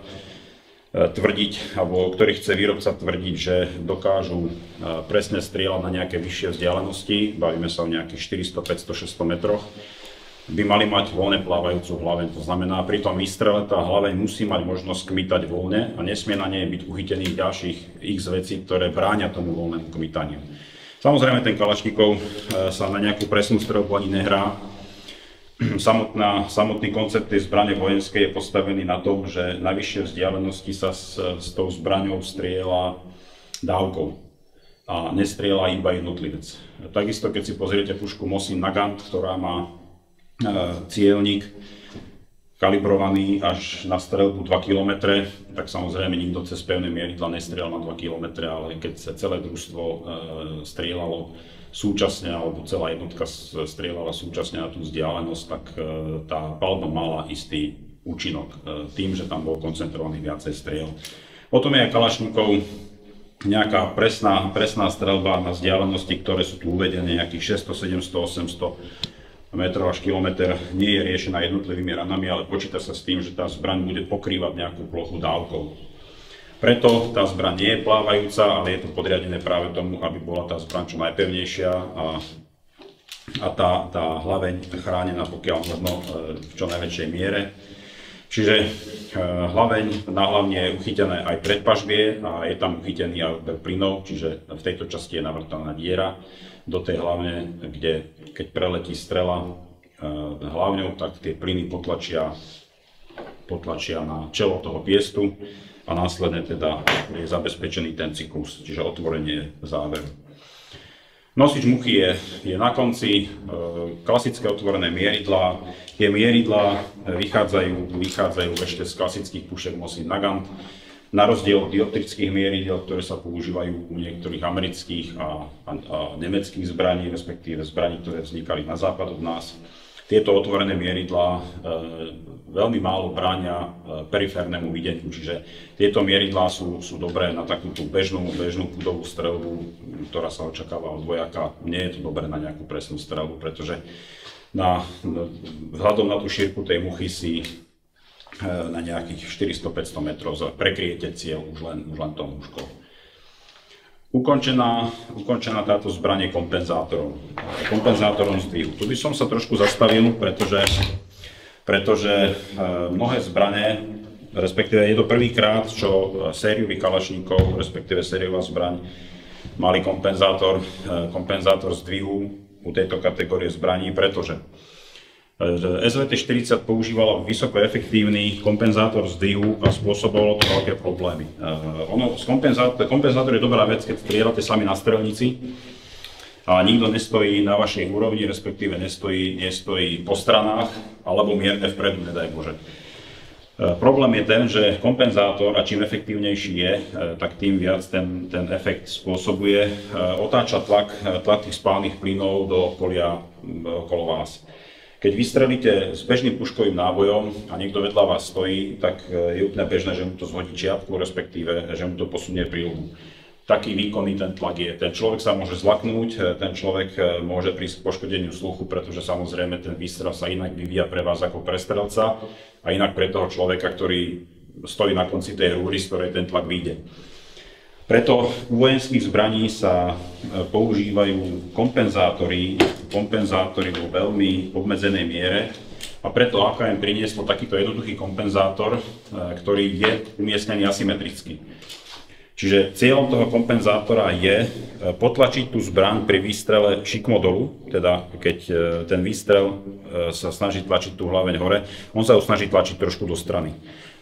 tvrdiť, alebo ktorý chce výrobca tvrdiť, že dokážu presne strieľať na nejaké vyššie vzdialenosti, bavíme sa o nejakých 400, 500, 600 metroch, by mali mať voľne plávajúcu hlaveň. To znamená, pri tom výstrele tá hlaveň musí mať možnosť kmitať voľne a nesmie na nej byť uchytených ďalších x vecí, ktoré bránia tomu voľnému kmitaniu. Samozrejme, ten kalašníkov sa na nejakú presnú streľbu ani nehrá. Samotný koncept tej zbrane vojenskej je postavený na tom, že na vyššie vzdialenosti sa s tou zbraňou strieľa dávkou a nestrieľa iba jednotlivec. Takisto, keď si pozriete pušku Mosin Nagant, ktorá má cielnik kalibrovaný až na streľbu 2 km, tak samozrejme nikto cez pevné mieridla nestrieľal na 2 km, ale keď sa celé družstvo strieľalo súčasne, alebo celá jednotka strieľala súčasne na tú vzdialenosť, tak tá palba mala istý účinok tým, že tam bol koncentrovaný viacej striel. Potom je aj kalašníkov nejaká presná streľba na vzdialenosti, ktoré sú tu uvedené, nejakých 600, 700, 800 metrov až kilometr, nie je riešená jednotlivými ranami, ale počíta sa s tým, že tá zbraň bude pokrývať nejakú plochu dávkou. Preto tá zbraň nie je plávajúca, ale je to podriadené práve tomu, aby bola tá zbraň čo najpevnejšia a tá hlaveň chránená pokiaľ možno v čo najväčšej miere. Čiže hlaveň na hlavne je uchytené aj predpažbie a je tam uchytený aj odber plynov, čiže v tejto časti je navrtaná diera do tej hlavne, kde keď preletí strela hlavňou, tak tie plyny potlačia na čelo toho piestu a následne teda je zabezpečený ten cyklus, čiže otvorenie záveru. Nosič muchy je na konci, klasické otvorené mieridlá. Tie mieridlá vychádzajú ešte z klasických pušek Mosin Nagant. Na rozdiel od dioptrických mieridel, ktoré sa používajú u niektorých amerických a nemeckých zbraní, respektíve zbraní, ktoré vznikali na západ od nás, tieto otvorené mieridlá veľmi málo bránia periférnemu videniu, čiže tieto mieridlá sú dobré na takúto bežnú púdovú streľbu, ktorá sa očakáva od vojaka. Nie je to dobré na nejakú presnú streľbu, pretože vzhľadom na tú šírku tej muchy si na nejakých 400-500 metrov prekryjete cieľ už len tou muškou. Ukončená táto zbraň je kompenzátorom zdvihu. Tu by som sa trošku zastavil, pretože mnohé zbrane, respektíve je to prvýkrát, čo sériový kalašníkov, respektíve sériová zbraň, mali kompenzátor zdvihu u tejto kategórie zbraní, pretože SVT-40 používala vysoko efektívny kompenzátor zdvihu a spôsobovalo to veľké problémy. Kompenzátor je dobrá vec, keď strieľate sami na strelnici a nikto nestojí na vašej úrovni, respektíve nestojí po stranách alebo mierne vpredu, nedaj Bože. Problém je ten, že kompenzátor, a čím efektívnejší je, tak tým viac ten efekt spôsobuje, otáča tlak tých spálnych plynov do okolia okolo vás. Keď vystrelíte s bežným puškovým nábojom a niekto vedľa vás stojí, tak je úplne bežné, že mu to zhodí čiapku, respektíve, že mu to posunie príľbu. Taký výkonný ten tlak je. Ten človek sa môže zlaknúť, ten človek môže prísť k poškodeniu sluchu, pretože samozrejme ten výstrel sa inak vyvíja pre vás ako pre strelca a inak pre toho človeka, ktorý stojí na konci tej rúry, z ktorej ten tlak vyjde. Preto u vojenských zbraní sa používajú kompenzátory vo veľmi obmedzenej miere a preto AKM prinieslo takýto jednoduchý kompenzátor, ktorý je umiestnený asymetricky. Čiže cieľom toho kompenzátora je potlačiť tú zbraň pri výstrele šikmo dolu, teda keď ten výstrel sa snaží tlačiť tú hlaveň hore, on sa ho snaží tlačiť trošku do strany,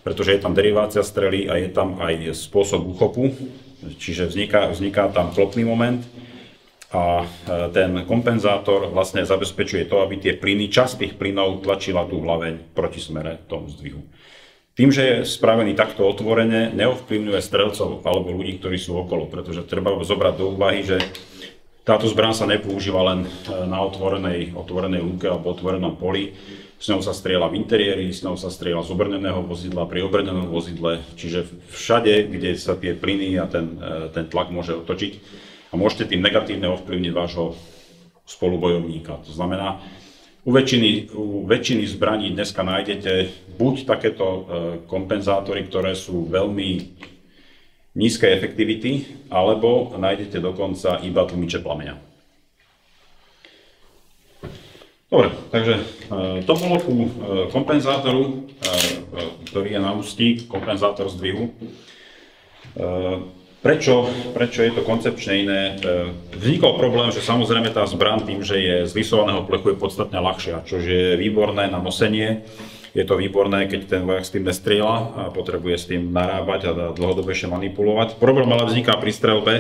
pretože je tam derivácia strely a je tam aj spôsob úchopu, čiže vzniká tam klopný moment a ten kompenzátor vlastne zabezpečuje to, aby tie plyny, časť tých plynov tlačila tú hlaveň proti smere tomu zdvihu. Tým, že je spravený takto otvorene, neovplyvňuje strelcov alebo ľudí, ktorí sú okolo, pretože treba zobrať do úvahy, že táto zbraň sa nepoužíva len na otvorenej lúke alebo otvorenom poli. S ňou sa strieľa v interiéri, s ňou sa strieľa z obrneného vozidla, pri obrnenom vozidle, čiže všade, kde sa tie plyny a ten tlak môže otočiť a môžete tým negatívne ovplyvniť vášho spolubojovníka. To znamená, u väčšiny zbraní dneska nájdete buď takéto kompenzátory, ktoré sú veľmi nízkej efektivity, alebo nájdete dokonca iba tlmiče plameňa. Dobre, takže to bolo ku kompenzátoru, ktorý je na ústí, kompenzátor zdvihu. Prečo je to koncepčne iné? Vznikol problém, že samozrejme tá zbraň tým, že je z lisovaného plechu, je podstatne ľahšia, čo je výborné na nosenie. Je to výborné, keď ten vojak s tým nestrieľa a potrebuje s tým narábať a dlhodobejšie manipulovať. Problém ale vzniká pri streľbe,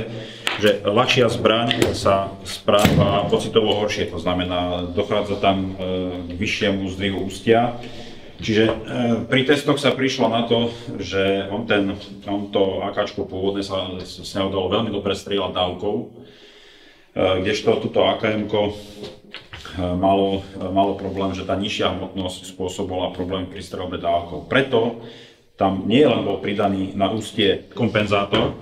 že ľahšia zbraň sa správa pocitovo horšie, to znamená, dochádza tam k vyššiemu zdvihu ústia. Čiže pri testoch sa prišlo na to, že on to AKčko pôvodne sa s ňou dalo veľmi dobre strieľať dávkou, kdežto túto AKM-ko malo problém, že tá nižšia hmotnosť spôsobila problém pri streľbe dávkou. Preto tam nie len bol pridaný na ústie kompenzátor,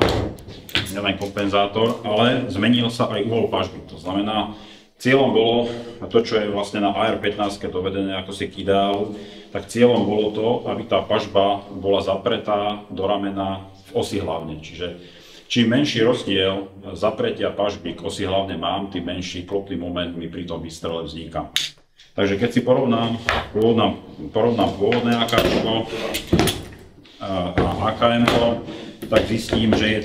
ale zmenil sa aj uhol pažby. To znamená, cieľom bolo, a to čo je vlastne na AR-15 dovedené ako si ideál, tak cieľom bolo to, aby tá pažba bola zapretá do ramena v osi hlavne. Čiže čím menší rozdiel zapretia pažby k osi hlavne mám, tým menší klopný moment mi pri tom výstrele vzniká. Takže keď si porovnám pôvodné AKčko a AKM, tak zistím, že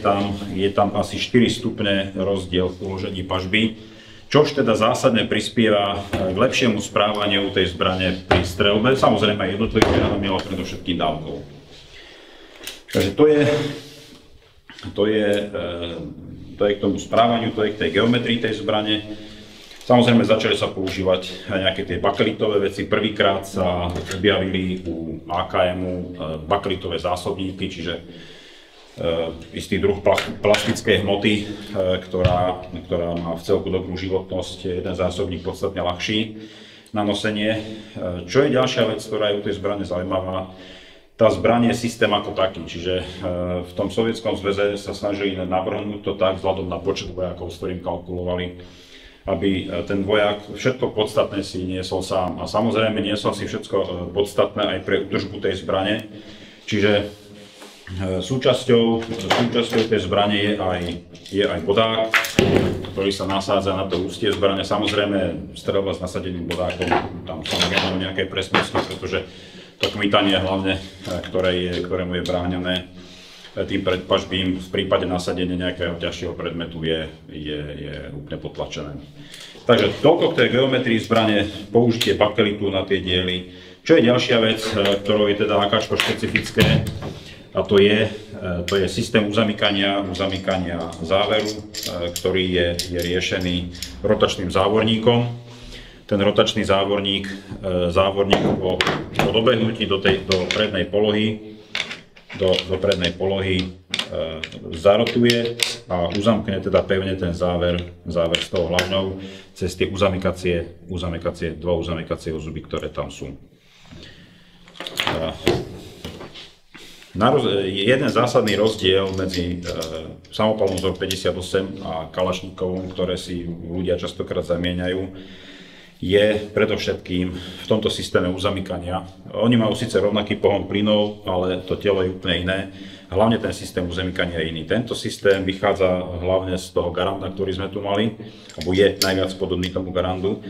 je tam asi 4 stupne rozdiel v uložení pažby, čož teda zásadne prispieva k lepšiemu správaniu tej zbrane pri streľbe, samozrejme aj jednotlivých granátmi, ale predovšetkým dávkou. Takže to je k tomu správaniu, to je k tej geometrii tej zbrane. Samozrejme začali sa používať nejaké tie bakelitové veci. Prvýkrát sa objavili u AKM-u bakelitové zásobníky, čiže istý druh plastickej hmoty, ktorá má v celku dobrú životnosť, jeden zásobník podstatne ľahší na nosenie. Čo je ďalšia vec, ktorá je u tej zbrane zaujímavá, tá zbraň je systém ako taký, čiže v tom Sovietskom zväze sa snažili navrhnúť to tak, vzhľadom na počet vojakov, s ktorým kalkulovali, aby ten vojak všetko podstatné si niesol sám. A samozrejme niesol si všetko podstatné aj pre údržbu tej zbrane, čiže súčasťou tej zbrane je aj bodák, ktorý sa nasádza na to ústie zbrane. Samozrejme, streľba s nasadeným bodákom, tam sa nevenujú nejaké presnosti, pretože to kmitanie hlavne, ktorému je bránené tým predpažbím, v prípade nasadenia nejakého ťažšieho predmetu je úplne potlačené. Takže toľko k tej geometrii zbrane, použitie bakelitu na tie diely. Čo je ďalšia vec, ktorou je teda AKčko špecifické, a to je systém uzamykania záveru, ktorý je riešený rotačným závorníkom. Ten rotačný závorník po dobehnutí do prednej polohy zarotuje a uzamkne teda pevne ten záver s tou hlavňou cez tie dva uzamykacie zuby, ktoré tam sú. Jeden zásadný rozdiel medzi samopalom Vzor 58 a kalašníkovom, ktoré si ľudia častokrát zamieňajú, je predovšetkým v tomto systéme uzamykania. Oni majú síce rovnaký pohon plynov, ale to telo je úplne iné. Hlavne ten systém uzamykania je iný. Tento systém vychádza hlavne z toho garanda, ktorý sme tu mali, alebo je najviac podobný tomu garandu.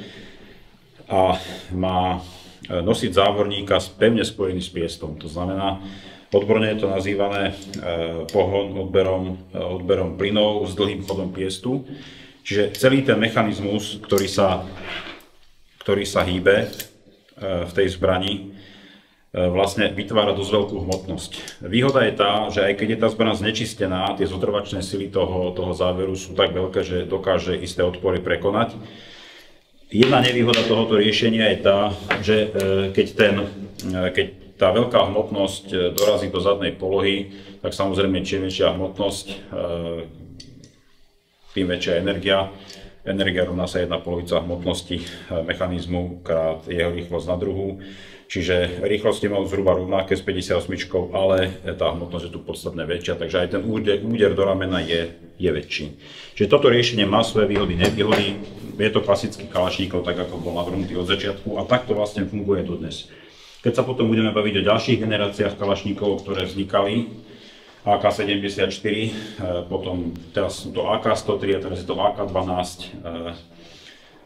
A má nosiť závorníka pevne spojený s piestom. To znamená, odborne je to nazývané pohon odberom plynov s dlhým chodom piestu. Čiže celý ten mechanizmus, ktorý sa hýbe v tej zbrani, vlastne vytvára dosť veľkú hmotnosť. Výhoda je tá, že aj keď je tá zbraň znečistená, tie zotrvačné sily toho záveru sú tak veľké, že dokáže isté odpory prekonať. Jedna nevýhoda tohoto riešenia je tá, že keď tá veľká hmotnosť dorazí do zadnej polohy, tak samozrejme čím väčšia hmotnosť, tým väčšia energia. Energia rovná sa 1/2 hmotnosti mechanizmu krát jeho rýchlosť na druhú. Čiže rýchlosti majú zhruba rovnaké s 58, ale tá hmotnosť je tu podstatne väčšia, takže aj ten úder do ramena je väčší. Čiže toto riešenie má svoje výhody, nevýhody. Je to klasický kalašníkov, tak ako bol navrhnutý od začiatku, a takto vlastne funguje dodnes. Keď sa potom budeme baviť o ďalších generáciách kalašníkov, ktoré vznikali, AK-74, potom teraz sú to AK-103 a teraz je to AK-12.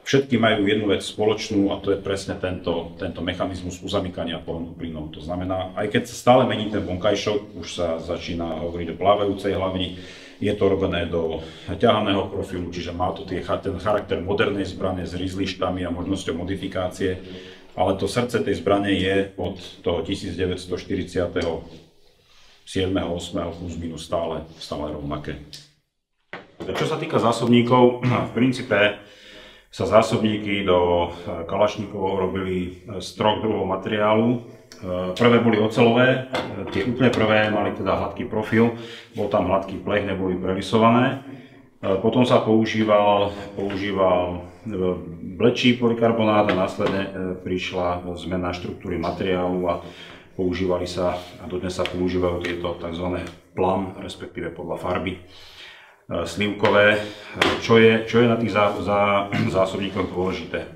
Všetky majú jednu vec spoločnú, a to je presne tento mechanizmus uzamykania pohonu plynov. To znamená, aj keď sa stále mení ten vonkajšok, už sa začína hovoriť o plávajúcej hlavni, Je to robené do ťahaného profilu, čiže má to ten charakter modernej zbrane s rizlištami a možnosťou modifikácie, ale to srdce tej zbrane je od toho 1947. 8. plus minus stále rovnaké. Čo sa týka zásobníkov, v princípe sa zásobníky do kalašníkov robili z 3 druhov materiálu. Prvé boli oceľové, tie úplne prvé mali teda hladký profil, bol tam hladký plech, neboli prelisované. Potom sa používal blečí polikarbonát a následne prišla zmena štruktúry materiálu a používali sa, a dodnes sa používajú tieto tzv. Plum, respektíve podľa farby slivkové. Čo je na tých zásobníkoch dôležité?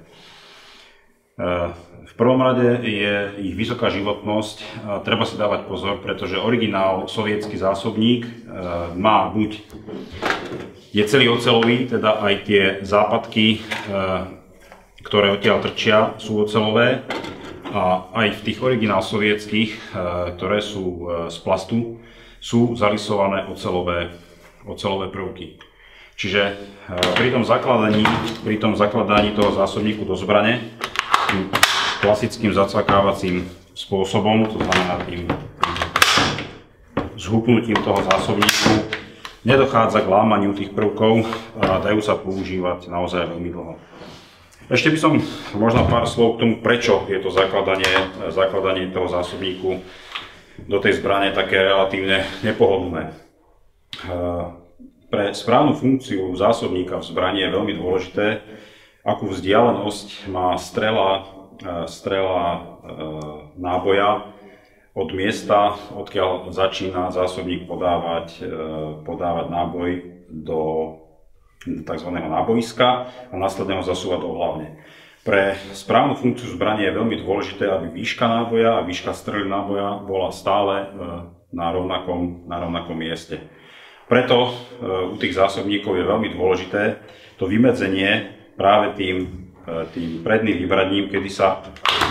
V prvom rade je ich vysoká životnosť. Treba si dávať pozor, pretože originál sovietský zásobník má je celý oceľový, teda aj tie západky, ktoré odtiaľ trčia, sú oceľové. A aj v tých originál sovietských, ktoré sú z plastu, sú zalisované oceľové prvky. Čiže pri tom zakladaní toho zásobníku do zbrane klasickým zacvakávacím spôsobom, to znamená tým zhupnutím toho zásobníku, nedochádza k lámaniu tých prvkov a dajú sa používať naozaj veľmi dlho. Ešte by som možno pár slov k tomu, prečo je to zakladanie toho zásobníku do tej zbrane také relatívne nepohodlné. Pre správnu funkciu zásobníka v zbrani je veľmi dôležité, akú vzdialenosť má strela náboja od miesta, odkiaľ začína zásobník podávať náboj do tzv. Nábojiska a následne ho zasúvať do hlavne. Pre správnu funkciu zbrane je veľmi dôležité, aby výška náboja a výška strely náboja bola stále na rovnakom mieste. Preto u tých zásobníkov je veľmi dôležité to vymedzenie práve tým predným vybraním, kedy sa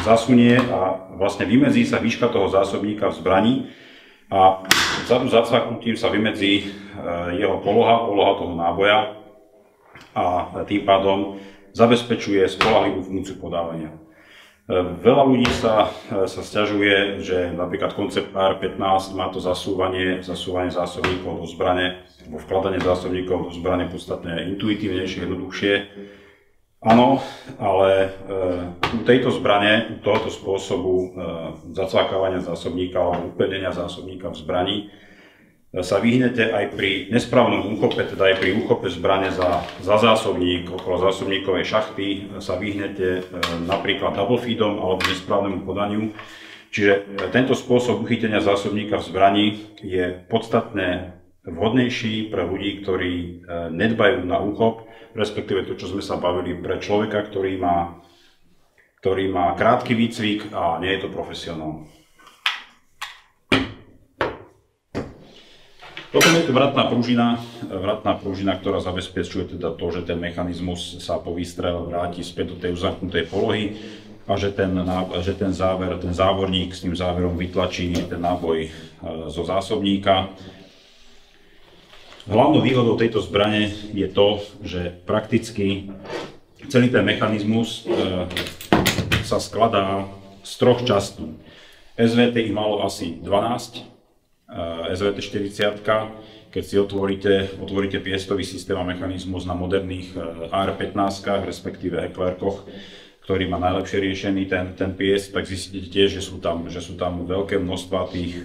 zasunie a vlastne vymedzí sa výška toho zásobníka v zbrani a vzadu zacvaknutím sa vymedzí jeho poloha toho náboja a tým pádom zabezpečuje spoľahlivú funkciu podávania. Veľa ľudí sa sťažuje, že napríklad koncept AR-15 má to zasúvanie zásobníkov do zbrane, alebo vkladanie zásobníkov do zbrane podstatne intuitívnejšie, jednoduchšie. Áno, ale u tejto zbrane, u tohoto spôsobu zacvakávania zásobníka alebo upevnenia zásobníka v zbrani sa vyhnete aj pri nesprávnom úchope, teda aj pri úchope zbrane za zásobník, okolo zásobníkovej šachty sa vyhnete napríklad double feedom alebo nesprávnemu podaniu. Čiže tento spôsob uchytenia zásobníka v zbrani je podstatne vhodnejší pre ľudí, ktorí nedbajú na úchop, respektíve to, čo sme sa bavili, pre človeka, ktorý má krátky výcvik a nie je to profesionál. Potom je tu vratná pružina, ktorá zabezpečuje teda to, že ten mechanizmus sa po výstrele vráti späť do tej uzamknutej polohy a že ten závorník s tým záverom vytlačí ten náboj zo zásobníka. Hlavnou výhodou tejto zbrane je to, že prakticky celý ten mechanizmus sa skladá z 3 častí. SVT ich malo asi 12, SVT 40, keď si otvoríte piestový systém a mechanizmus na moderných AR-15, respektíve Hecklerkoch, ktorý má najlepšie riešený ten pies, tak zistíte tiež, že sú tam veľké množstva tých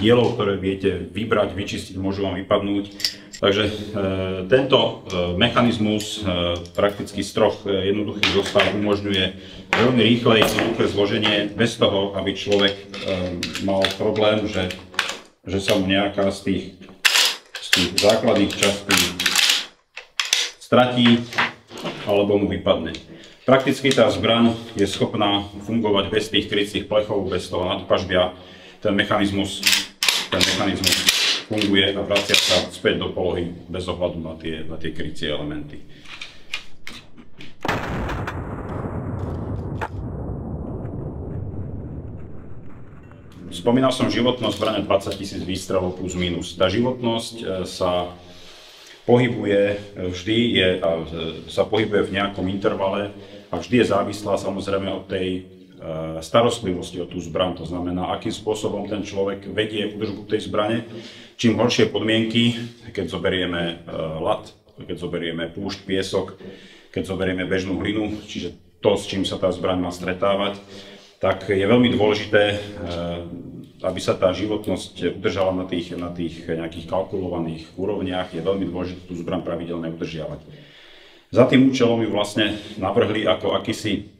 dielov, ktoré viete vybrať, vyčistiť, môžu vám vypadnúť. Takže tento mechanizmus prakticky z 3 jednoduchých zostav umožňuje veľmi rýchle jednoduché zloženie bez toho, aby človek mal problém, že sa mu nejaká z tých základných častí stratí alebo mu vypadne. Prakticky tá zbraň je schopná fungovať bez tých krycích plechov, bez toho nadpažbia. Ten mechanizmus funguje a vracia sa späť do polohy bez ohľadu na tie krycie elementy. Spomínal som životnosť zbrane 20 000 výstrelov plus minus. Tá životnosť sa sa pohybuje v nejakom intervale a vždy je závislá samozrejme od tej starostlivosti o tú zbraň. To znamená, akým spôsobom ten človek vedie údržbu tej zbrane. Čím horšie podmienky, keď zoberieme ľad, keď zoberieme púšť, piesok, keď zoberieme bežnú hlinu, čiže to, s čím sa tá zbraň má stretávať, tak je veľmi dôležité, aby sa tá životnosť udržala na tých nejakých kalkulovaných úrovniach. Je veľmi dôležité tú zbraň pravidelne udržiavať. Za tým účelom ju vlastne navrhli ako akýsi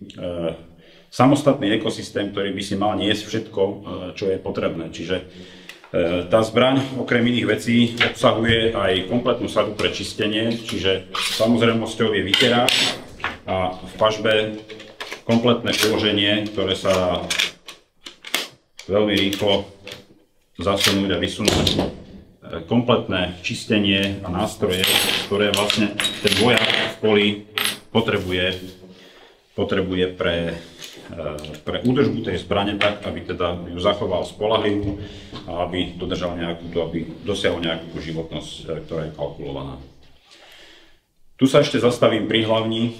samostatný ekosystém, ktorý by si mal niesť všetko, čo je potrebné. Čiže tá zbraň okrem iných vecí obsahuje aj kompletnú sadu pre čistenie, čiže samozrejmosťou je vyterák a v pažbe kompletné uloženie, ktoré sa veľmi rýchlo zasunúť a vysunúť. Kompletné čistenie a nástroje, ktoré vlastne ten vojak v poli potrebuje pre údržbu tej zbrane tak, aby teda ju zachoval spoľahlivú a aby dosiahol nejakú životnosť, ktorá je kalkulovaná. Tu sa ešte zastavím pri hlavni.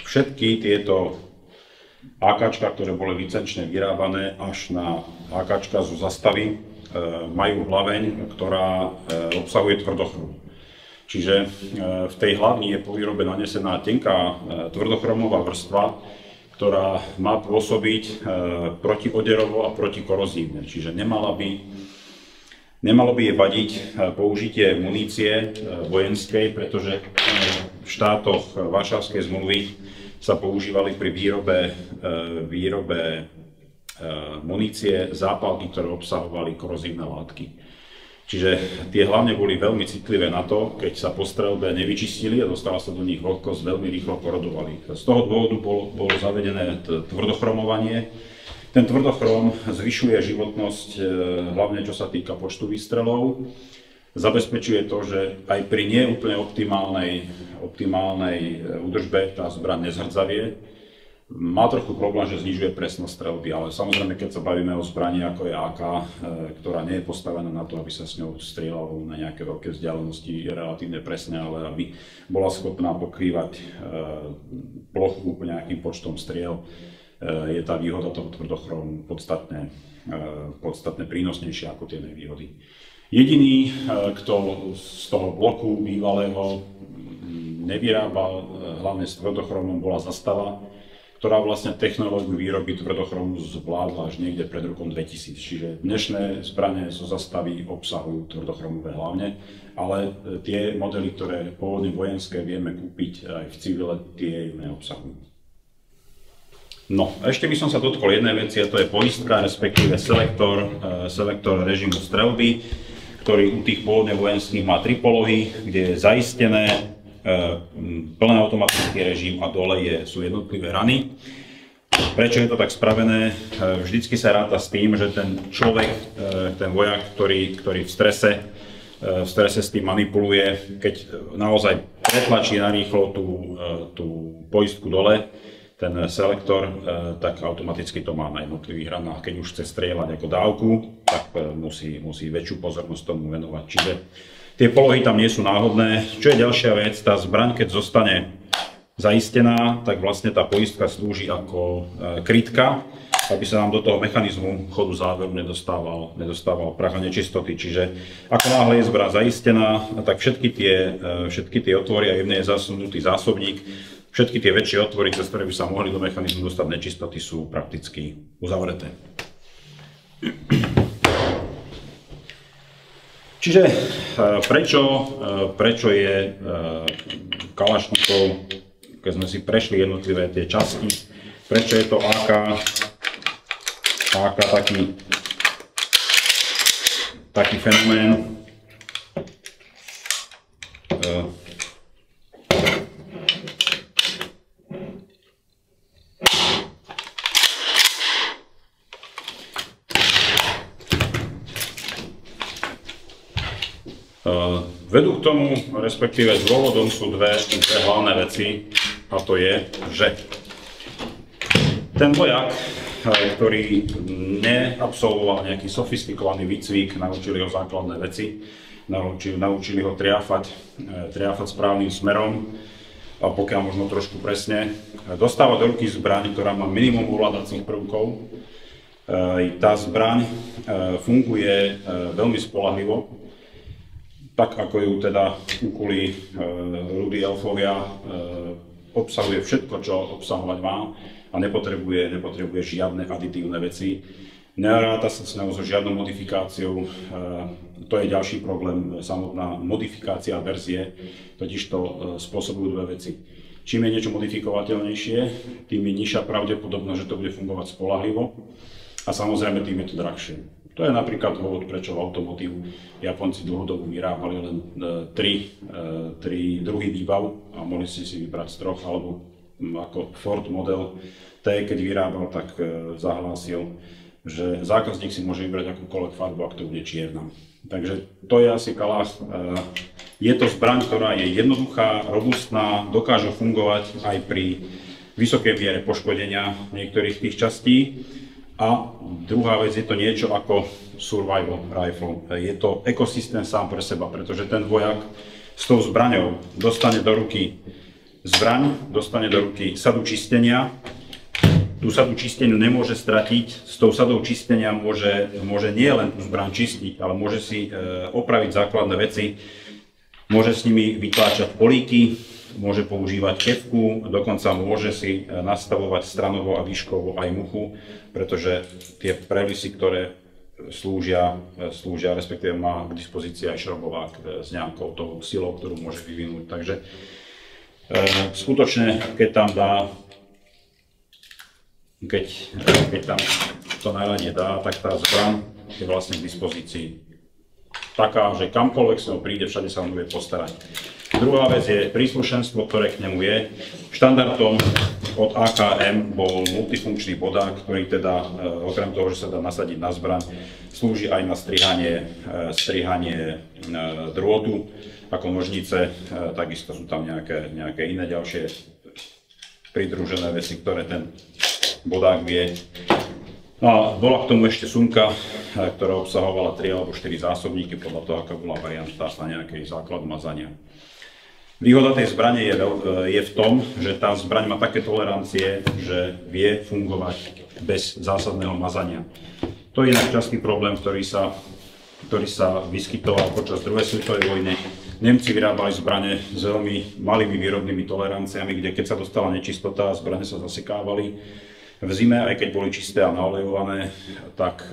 Všetky tieto AKčka, ktoré boli licenčne vyrábané až na AKčka zo zastavy, majú hlaveň, ktorá obsahuje tvrdochrom. Čiže v tej hlavni je po výrobe nanesená tenká tvrdochromová vrstva, ktorá má pôsobiť protioderovo a protikorozívne. Čiže nemalo by je vadiť použitie munície vojenskej, pretože v štátoch Varšavskej zmluvy sa používali pri výrobe munície zápalky, ktoré obsahovali korozívne látky. Čiže tie hlavne boli veľmi citlivé na to, keď sa po streľbe nevyčistili a dostala sa do nich vlhkosť, veľmi rýchlo korodovali. Z toho dôvodu bolo zavedené tvrdochromovanie. Ten tvrdochrom zvyšuje životnosť, hlavne čo sa týka počtu výstrelov. Zabezpečuje to, že aj pri neúplne optimálnej údržbe tá zbraň nezhrdzavie. Má trochu problém, že znižuje presnosť streľby, ale samozrejme, keď sa bavíme o zbrani ako je AK, ktorá nie je postavená na to, aby sa s ňou strieľalo na nejaké veľké vzdialenosti relatívne presne, ale aby bola schopná pokrývať plochu nejakým počtom striel, je tá výhoda toho tvrdochromu podstatne prínosnejšia ako tie nevýhody. Jediný, kto z toho bloku bývalého nevyrábal hlavne s tvrdochromom, bola Zastava, ktorá vlastne technológiu výroby tvrdochromu zvládla až niekde pred rokom 2000. Čiže dnešné zbrane zo Zastavy obsahujú tvrdochromové hlavne, ale tie modely, ktoré pôvodne vojenské vieme kúpiť aj v civile, tie ju neobsahujú. No, ešte by som sa dotkol jednej veci, a to je poistka, respektíve selektor režimu streľby, ktorý u tých pôvodne vojenských má 3 polohy, kde je zaistené plný automatický režim a dole sú jednotlivé rany. Prečo je to tak spravené? Vždycky sa ráta s tým, že ten človek, ten vojak, ktorý v strese s tým manipuluje, keď naozaj pretlačí narýchlo tú poistku dole, ten selektor, tak automaticky to má na jednotlivých ranách. Keď už chce strieľať ako dávku, tak musí väčšiu pozornosť tomu venovať. Čiže tie polohy tam nie sú náhodné. Čo je ďalšia vec, tá zbraň, keď zostane zaistená, tak vlastne tá poistka slúži ako krytka, aby sa nám do toho mechanizmu chodu záveru nedostával prach a nečistoty. Čiže ako náhle je zbraň zaistená, tak všetky tie otvory a jemne je zasunutý zásobník, všetky tie väčšie otvory, cez ktoré by sa mohli do mechanizmu dostať nečistoty, sú prakticky uzavreté. Čiže prečo je Kalašnikov, keď sme si prešli jednotlivé tie časti, prečo je to AK taký fenomén? Vedú k tomu, respektíve s dôvodom sú dve hlavné veci, a to je, že ten vojak, ktorý neabsolvoval nejaký sofistikovaný výcvik, naučili ho základné veci, naučili ho triafať správnym smerom, a pokiaľ možno trošku presne. Dostáva do ruky zbraň, ktorá má minimum ovládacích prvkov. Tá zbraň funguje veľmi spoľahlivo, tak ako ju teda ukuli rudí elfovia, obsahuje všetko, čo obsahovať má a nepotrebuje žiadne aditívne veci. Neráta sa s ňou so žiadnou modifikáciou, to je ďalší problém, samotná modifikácia verzie, totižto spôsobujú dve veci. Čím je niečo modifikovateľnejšie, tým je nižšia pravdepodobnosť, že to bude fungovať spoľahlivo a samozrejme tým je to drahšie. To je napríklad dôvod, prečo v automotívu Japonci dlhodobo vyrábali len tri druhy výbav a mohli ste si vybrať z troch, alebo ako Ford model T, keď vyrábal, tak zahlásil, že zákazník si môže vybrať akúkoľvek farbu, ak to bude čierna. Takže to je asi Kalach. Je to zbraň, ktorá je jednoduchá, robustná, dokáže fungovať aj pri vysokej miere poškodenia niektorých tých častí. A druhá vec, je to niečo ako survival rifle. Je to ekosystém sám pre seba, pretože ten vojak s tou zbraňou dostane do ruky zbraň, dostane do ruky sadu čistenia. Tú sadu čistenia nemôže stratiť, s tou sadou čistenia môže nie len tú zbraň čistiť, ale môže si opraviť základné veci, môže s nimi vytláčať políky, môže používať kefku, dokonca môže si nastavovať stranovo a výškovo aj muchu, pretože tie previsy, ktoré slúžia, respektíve má k dispozícii aj šrobovák s nejakou tou silou, ktorú môže vyvinúť. Takže skutočne, keď tam to najradie dá, tak tá zbraň je vlastne k dispozícii taká, že kamkoľvek sa ho príde, všade sa on bude postarať. Druhá vec je príslušenstvo, ktoré k nemu je. Štandardom od AKM bol multifunkčný bodák, ktorý teda okrem toho, že sa dá nasadiť na zbraň, slúži aj na strihanie drôtu ako nožnice. Takisto sú tam nejaké iné ďalšie pridružené veci, ktoré ten bodák vie. No a bola k tomu ešte sumka, ktorá obsahovala 3 alebo 4 zásobníky, podľa toho, aká bola varianta na nejaký základ mazania. Výhoda tej zbrane je v tom, že tá zbraň má také tolerancie, že vie fungovať bez zásadného mazania. To je inak častý problém, ktorý sa vyskytoval počas druhej svetovej vojny. Nemci vyrábali zbrane s veľmi malými výrobnými toleranciami, kde keď sa dostala nečistota, zbrane sa zasekávali. V zime, aj keď boli čisté a naolejované, tak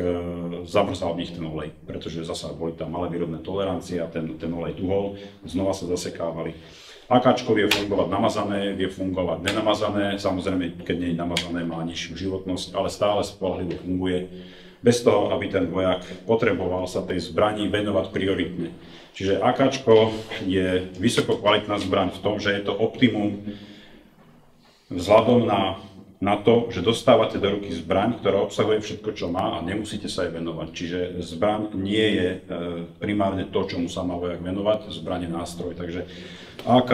zamrzal v nich ten olej, pretože zasa boli tam malé výrobné tolerancie a ten olej tuhol, znova sa zasekávali. AKčko vie fungovať namazané, vie fungovať nenamazané, samozrejme, keď nie je namazané, má nižšiu životnosť, ale stále spoľahlivo funguje, bez toho, aby ten vojak potreboval sa tej zbrani venovať prioritne. Čiže AKčko je vysoko kvalitná zbraň v tom, že je to optimum vzhľadom na to, že dostávate do ruky zbraň, ktorá obsahuje všetko, čo má a nemusíte sa jej venovať. Čiže zbraň nie je primárne to, čomu sa má vojak venovať, zbraň je nástroj. Takže AK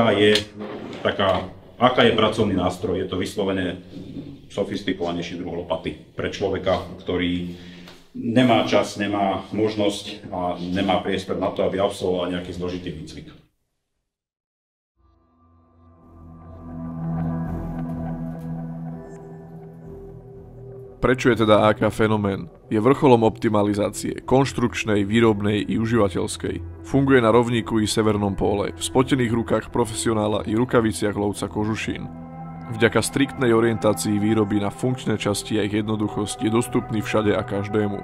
je pracovný nástroj, je to vyslovene sofistikovanejší druh lopaty pre človeka, ktorý nemá čas, nemá možnosť a nemá priestor na to, aby absolvoval nejaký zložitý výcvik. Prečo je teda AK fenomén? Je vrcholom optimalizácie, konštrukčnej, výrobnej i užívateľskej. Funguje na rovníku i severnom póle, v spotených rukách profesionála i rukaviciach lovca kožušín. Vďaka striktnej orientácii výroby na funkčné časti a ich jednoduchosť je dostupný všade a každému.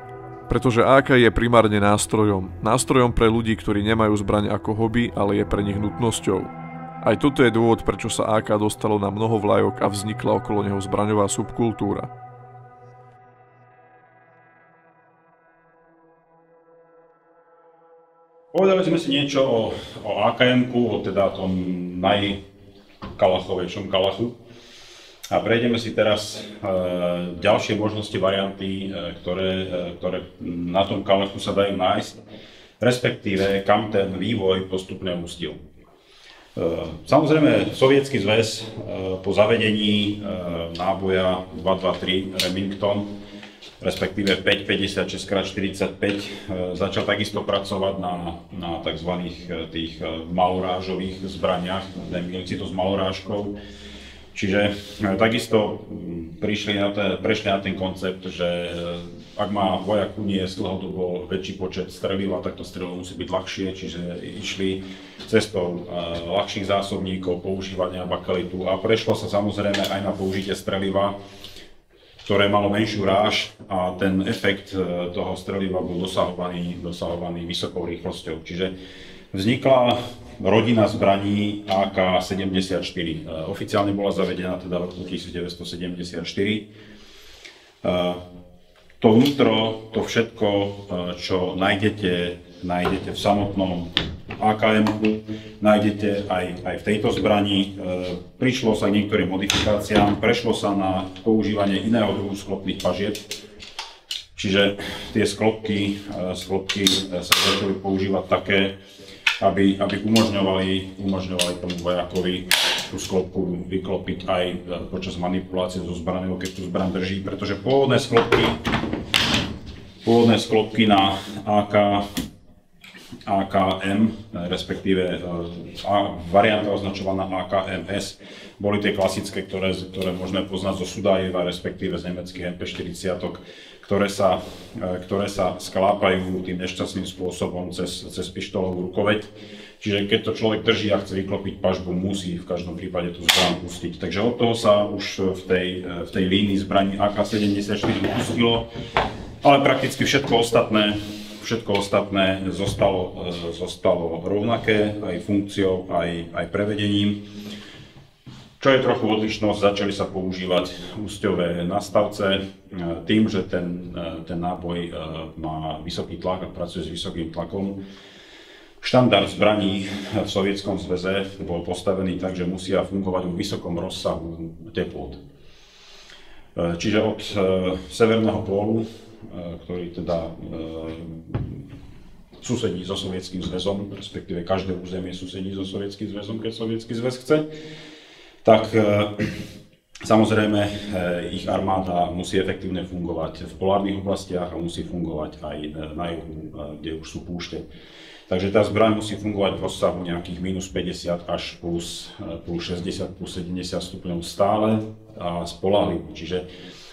Pretože AK je primárne nástrojom pre ľudí, ktorí nemajú zbraň ako hobby, ale je pre nich nutnosťou. Aj toto je dôvod, prečo sa AK dostalo na mnoho vlajok a vznikla okolo neho zbraňová subkultúra. Povedali sme si niečo o AKM-ku, teda tom najkalachovejšom kalachu. A prejdeme si teraz ďalšie možnosti, varianty, ktoré na tom kalachu sa dajú nájsť, respektíve kam ten vývoj postupne ustil. Samozrejme, Sovietsky zväz po zavedení náboja 223 Remington respektíve 5,56x45, začal takisto pracovať na tzv. Tých malorážových zbraniach, nemýliť si to s malorážkou. Čiže takisto prešli na ten koncept, že ak má vojak uniesť dlhodobo väčší počet streliva, tak to strelivo musí byť ľahšie, čiže išli cestou ľahších zásobníkov, používania bakelitu a prešlo sa samozrejme aj na použitie streliva, ktoré malo menšiu ráž a ten efekt toho streliva bol dosahovaný vysokou rýchlosťou. Čiže vznikla rodina zbraní AK-74. Oficiálne bola zavedená teda v roku 1974. To vnútro, to všetko, čo nájdete v samotnom AKM-ku, nájdete aj v tejto zbrani. Prišlo sa k niektorým modifikáciám, prešlo sa na používanie iného druhu sklopných pažieb. Čiže tie sklopky sa začali používať také, aby umožňovali tomu vojakovi tú sklopku vyklopiť aj počas manipulácie so zbraňou, keď tú zbraň drží, pretože pôvodné sklopky na AKM, respektíve varianta označovaná AKMS, boli tie klasické, ktoré môžeme poznať zo Sudajeva, respektíve z nemeckých MP40, ktoré sa sklápajú tým nešťastným spôsobom cez pištolovú rukoveť. Čiže keď to človek drží a chce vyklopiť pažbu, musí v každom prípade tú zbraň pustiť. Takže od toho sa už v tej línii zbraní AK-74 pustilo, ale prakticky všetko ostatné zostalo rovnaké, aj funkciou, aj prevedením. Čo je trochu odlišnosť, začali sa používať úsťové nastavce tým, že ten náboj má vysoký tlak a pracuje s vysokým tlakom. Štandard zbraní v Sovietskom zväze bol postavený tak, že musia fungovať vo vysokom rozsahu teplot. Čiže od severného pólu, ktorý teda susedí so Sovietským zväzom, respektíve každé územie susedí so Sovietským zväzom, keď Sovietsky zväz chce, tak samozrejme ich armáda musí efektívne fungovať v polárnych oblastiach a musí fungovať aj na juhu, kde už sú púšte. Takže tá zbraň musí fungovať v rozsahu nejakých minus 50 až plus 60, plus 70 stupňov stále a spoľahlivo. Čiže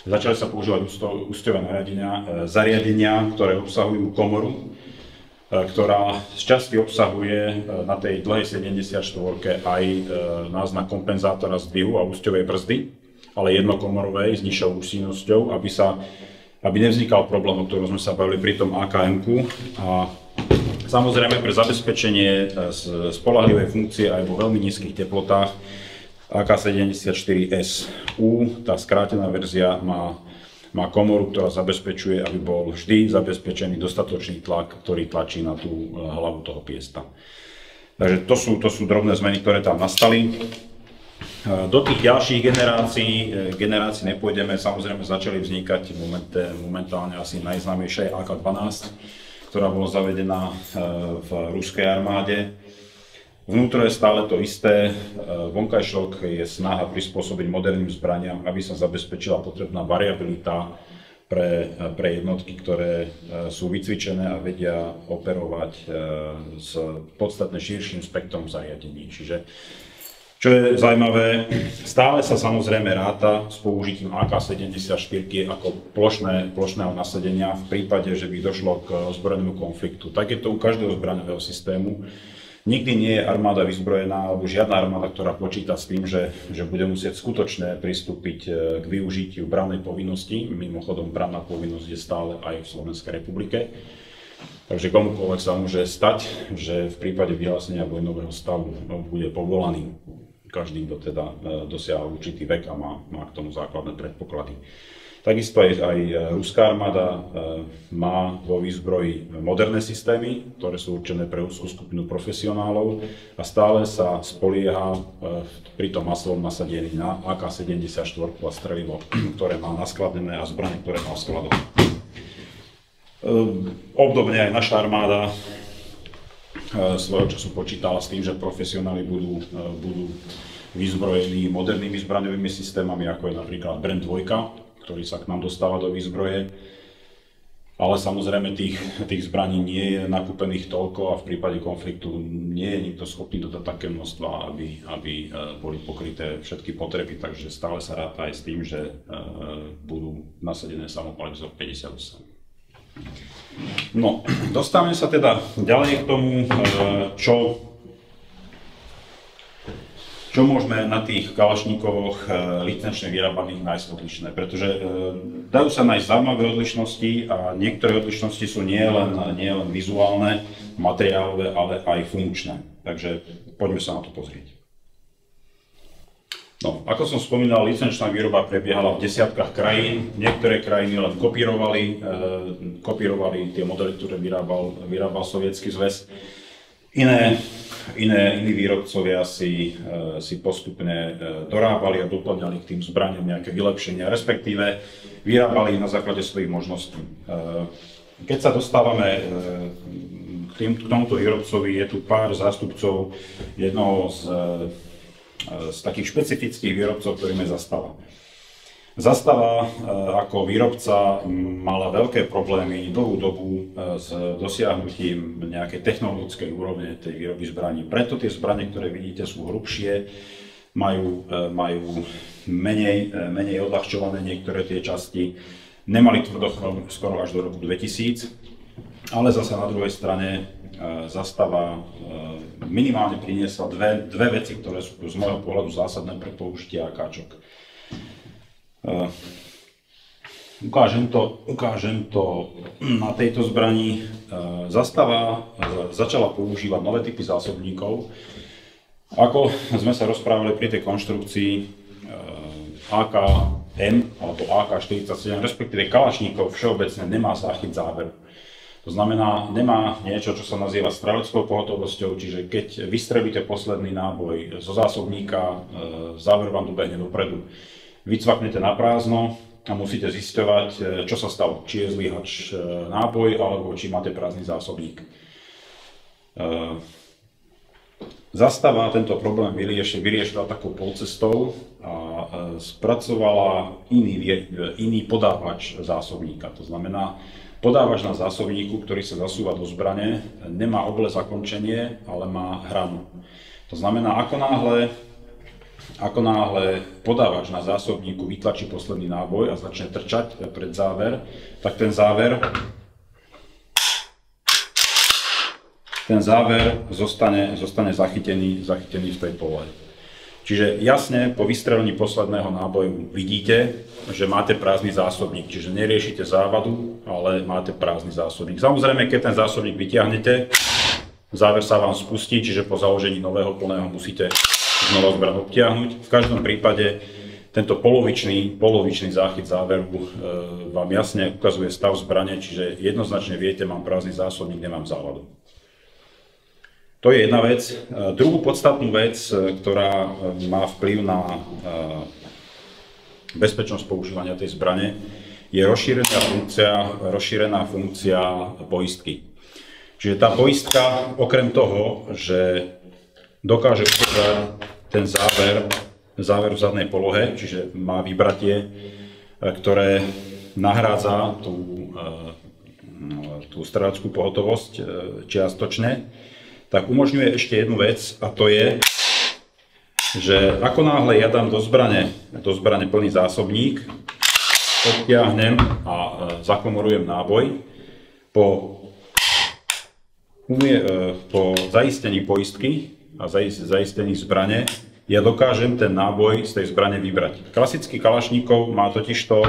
začali sa používať úsťové zariadenia, ktoré obsahujú komoru, ktorá z časti obsahuje na tej dlhej 74 aj náznak kompenzátora zdvihu a úsťovej brzdy, ale jednokomorovej s nižšou účinnosťou, aby nevznikal problém, o ktorom sme sa bavili pri tom AKM-ku. A samozrejme pre zabezpečenie spoľahlivej funkcie aj vo veľmi nízkych teplotách AK-74SU, tá skrátená verzia, má komoru, ktorá zabezpečuje, aby bol vždy zabezpečený dostatočný tlak, ktorý tlačí na tú hlavu toho piesta. Takže to sú drobné zmeny, ktoré tam nastali. Do tých ďalších generácií nepôjdeme, samozrejme začali vznikať momentálne asi najznámejšia AK-12, ktorá bola zavedená v ruskej armáde. Vnútro je stále to isté, vonkajšok je snaha prispôsobiť moderným zbraniam, aby sa zabezpečila potrebná variabilita pre jednotky, ktoré sú vycvičené a vedia operovať s podstatne širším spektrom zariadení. Čiže, čo je zaujímavé, stále sa samozrejme ráta s použitím AK-74 ako plošného nasadenia v prípade, že by došlo k ozbrojenému konfliktu. Tak je to u každého zbraňového systému. Nikdy nie je armáda vyzbrojená, alebo žiadna armáda, ktorá počíta s tým, že bude musieť skutočne pristúpiť k využitiu brannej povinnosti. Mimochodom, branná povinnosť je stále aj v Slovenskej republike. Takže komukoľvek sa môže stať, že v prípade vyhlásenia vojnového stavu bude povolaný každý, kto teda dosiahol určitý vek a má k tomu základné predpoklady. Takisto aj ruská armáda má vo výzbroji moderné systémy, ktoré sú určené pre úzkú skupinu profesionálov a stále sa spolieha pri tom masovom nasadení na AK-74 a strelivo, ktoré má naskladené a zbrane, ktoré má v skladoch. Obdobne aj naša armáda svojho času počítala s tým, že profesionáli budú vyzbrojení modernými zbraňovými systémami, ako je napríklad Brand 2, ktorý sa k nám dostáva do výzbroje. Ale samozrejme tých zbraní nie je nakúpených toľko a v prípade konfliktu nie je nikto schopný dodať také množstva, aby boli pokryté všetky potreby, takže stále sa ráta aj s tým, že budú nasadené samopaly vzor 58. No, dostávame sa teda ďalej k tomu, čo môžeme na tých kalašníkovoch licenčne vyrábaných nájsť odlišné, pretože dajú sa nájsť zaujímavé odlišnosti a niektoré odlišnosti sú nielen vizuálne, materiálové, ale aj funkčné. Takže poďme sa na to pozrieť. No, ako som spomínal, licenčná výroba prebiehala v desiatkách krajín. Niektoré krajiny len kopírovali tie modely, ktoré vyrábal Sovietsky zväz. Iní výrobcovia si postupne dorábali a doplňali k tým zbraniam nejaké vylepšenia, respektíve vyrábali na základe svojich možností. Keď sa dostávame k tomuto výrobcovi, je tu pár zástupcov jednoho z takých špecifických výrobcov, ktorým je Zastava. Zastava ako výrobca mala veľké problémy dlhú dobu s dosiahnutím nejakej technologickej úrovne tej výroby zbraní. Preto tie zbrane, ktoré vidíte, sú hrubšie, majú menej odľahčované niektoré tie časti, nemali tvrdochrom skoro až do roku 2000, ale zase na druhej strane Zastava minimálne priniesla dve veci, ktoré sú z môjho pohľadu zásadné pre použitie AKčok. Ukážem to na tejto zbrani. Zastava začala používať nové typy zásobníkov. Ako sme sa rozprávali pri tej konštrukcii AKM alebo AK-47, respektíve kalašníkov všeobecne nemá záchyt záveru. To znamená, nemá niečo, čo sa nazýva streleckou pohotovosťou, čiže keď vystrelíte posledný náboj zo zásobníka, záver vám dobehne dopredu. Vycvaknete na prázdno a musíte zisťovať, čo sa stalo. Či je zlyhač náboj, alebo či máte prázdny zásobník. Zastava tento problém vyriešila takou polcestou a spracovala iný podávač zásobníka. To znamená, podávač na zásobníku, ktorý sa zasúva do zbrane, nemá oble zakončenie, ale má hranu. To znamená, ako náhle podávač na zásobníku vytlačí posledný náboj a začne trčať pred záver, tak ten záver zostane zachytený v tej polohe. Čiže jasne po vystrelení posledného náboju vidíte, že máte prázdny zásobník, čiže neriešite závadu, ale máte prázdny zásobník. Samozrejme, keď ten zásobník vytiahnete, záver sa vám spustí, čiže po založení nového plného musíte znova zbraň obtiahnuť. V každom prípade tento polovičný záchyt záveru vám jasne ukazuje stav zbrane, čiže jednoznačne viete, mám prázdny zásobník, nemám závadu. To je jedna vec. Druhú podstatnú vec, ktorá má vplyv na bezpečnosť používania tej zbrane, je rozšírená funkcia poistky. Čiže tá poistka, okrem toho, že dokáže udržať ten záver v zadnej polohe, čiže má vybratie, ktoré nahrádza tú streleckú pohotovosť čiastočne, tak umožňuje ešte jednu vec, a to je, že ako náhle ja dám do zbrane plný zásobník, odtiahnem a zakomorujem náboj, po zaistení poistky a zaistení zbrane, ja dokážem ten náboj z tej zbrane vybrať. Klasický kalašníkov má totižto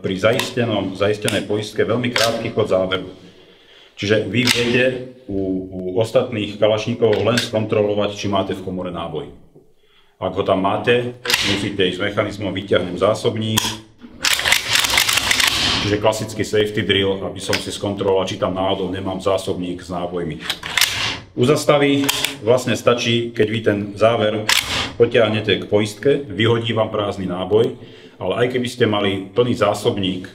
pri zaistenej poistke veľmi krátky chod záveru. Čiže vy viete u ostatných kalašníkov len skontrolovať, či máte v komore náboj. Ak ho tam máte, musíte ísť s mechanizmom, vyťahnem zásobník. Čiže klasický safety drill, aby som si skontroloval, či tam náhodou nemám zásobník s nábojmi. U zastavy vlastne stačí, keď vy ten záver potiahnete k poistke, vyhodí vám prázdny náboj, ale aj keby ste mali plný zásobník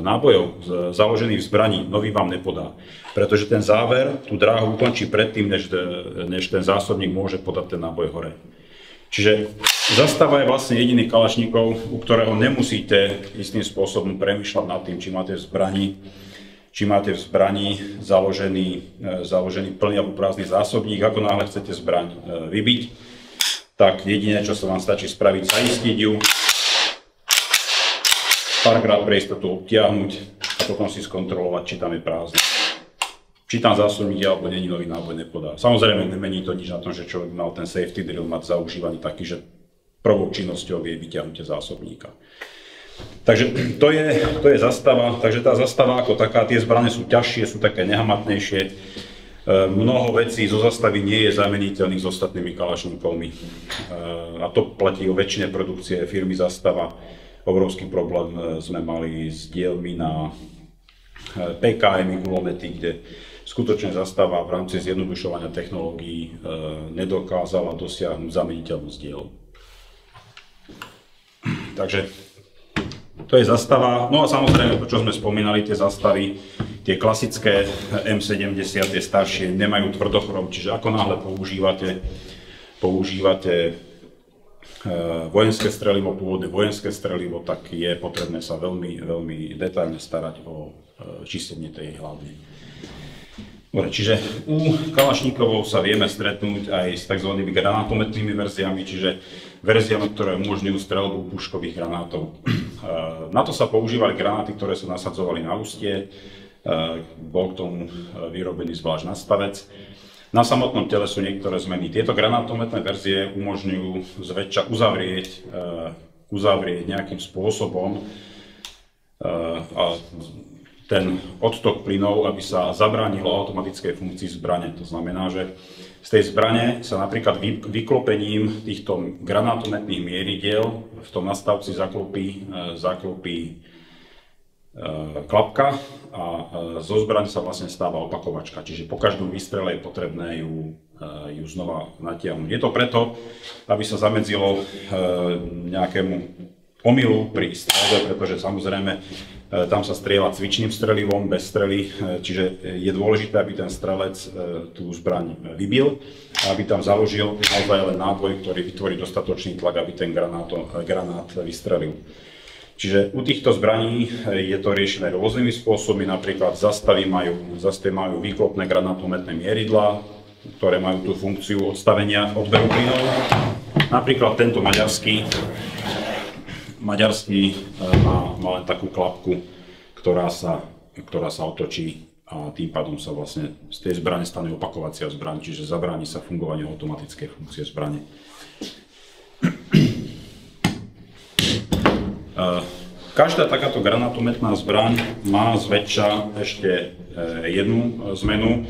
nábojov založený v zbraní, nový vám nepodá. Pretože ten záver tú dráhu ukončí predtým, než ten zásobník môže podať ten náboj hore. Čiže zastava je vlastne jediný kalašníkov, u ktorého nemusíte istým spôsobom premýšľať nad tým, či máte v zbrani založený plný alebo prázdny zásobník. Ako náhle chcete zbraň vybiť, tak jediné, čo sa vám stačí spraviť, zaistiť ju, párkrát pre istotu obtiahnuť a potom si skontrolovať, či tam je prázdne. Či tam zásobník je alebo není, nový náboj nepodá. Samozrejme, nemení to nič na tom, že človek mal ten safety drill mať zaužívaný taký, že prvou činnosťou je vyťahnutie zásobníka. Takže to je zastava. Takže tá zastava ako taká, tie zbrane sú ťažšie, sú také nehamatnejšie. Mnoho vecí zo zastavy nie je zameniteľných s ostatnými kalašníkovmi. A to platí o väčšine produkcie firmy Zastava. Obrovský problém sme mali s dielmi na PKM, kulomety, kde skutočne Zastava v rámci zjednodušovania technológií nedokázala dosiahnuť zameniteľnosť diel. Takže to je Zastava. No a samozrejme to, čo sme spomínali, tie Zastavy, tie klasické M70, tie staršie, nemajú tvrdochrom, čiže ako náhle používate vojenské strelivo, pôvodné vojenské strelivo, tak je potrebné sa veľmi, veľmi detailne starať o čistenie tej hlavne. Čiže u kalašníkovov sa vieme stretnúť aj s tzv. Granátometnými verziami, čiže verziami, ktoré umožňujú streľbu puškových granátov. Na to sa používali granáty, ktoré sa nasadzovali na ústie, bol k tomu vyrobený zvlášť nastavec. Na samotnom tele sú niektoré zmeny. Tieto granátometné verzie umožňujú zväčša uzavrieť nejakým spôsobom ten odtok plynov, aby sa zabránilo automatickej funkcii zbrane. To znamená, že z tej zbrane sa napríklad vyklopením týchto granátometných mieridiel v tom nastavci zaklopí klapka a zo zbrane sa vlastne stáva opakovačka. Čiže po každom výstrele je potrebné ju znova natiahnuť. Je to preto, aby sa zamedzilo nejakému omylu pri strelbe, pretože samozrejme tam sa strieľa cvičným strelivom, bez strely, čiže je dôležité, aby ten strelec tú zbraň vybil a aby tam založil naozaj len náboj, ktorý vytvorí dostatočný tlak, aby ten granát vystrelil. Čiže u týchto zbraní je to riešené rôznymi spôsobmi, napríklad zastavy majú výklopné granátometné mieridlá, ktoré majú tú funkciu odstavenia odberu plynov. Napríklad tento maďarský má len takú klapku, ktorá sa otočí a tým pádom sa vlastne z tej zbrane stane opakovacia zbraň, čiže zabráni sa fungovaniu automatickej funkcie zbrane. Každá takáto granátometná zbraň má zväčša ešte jednu zmenu.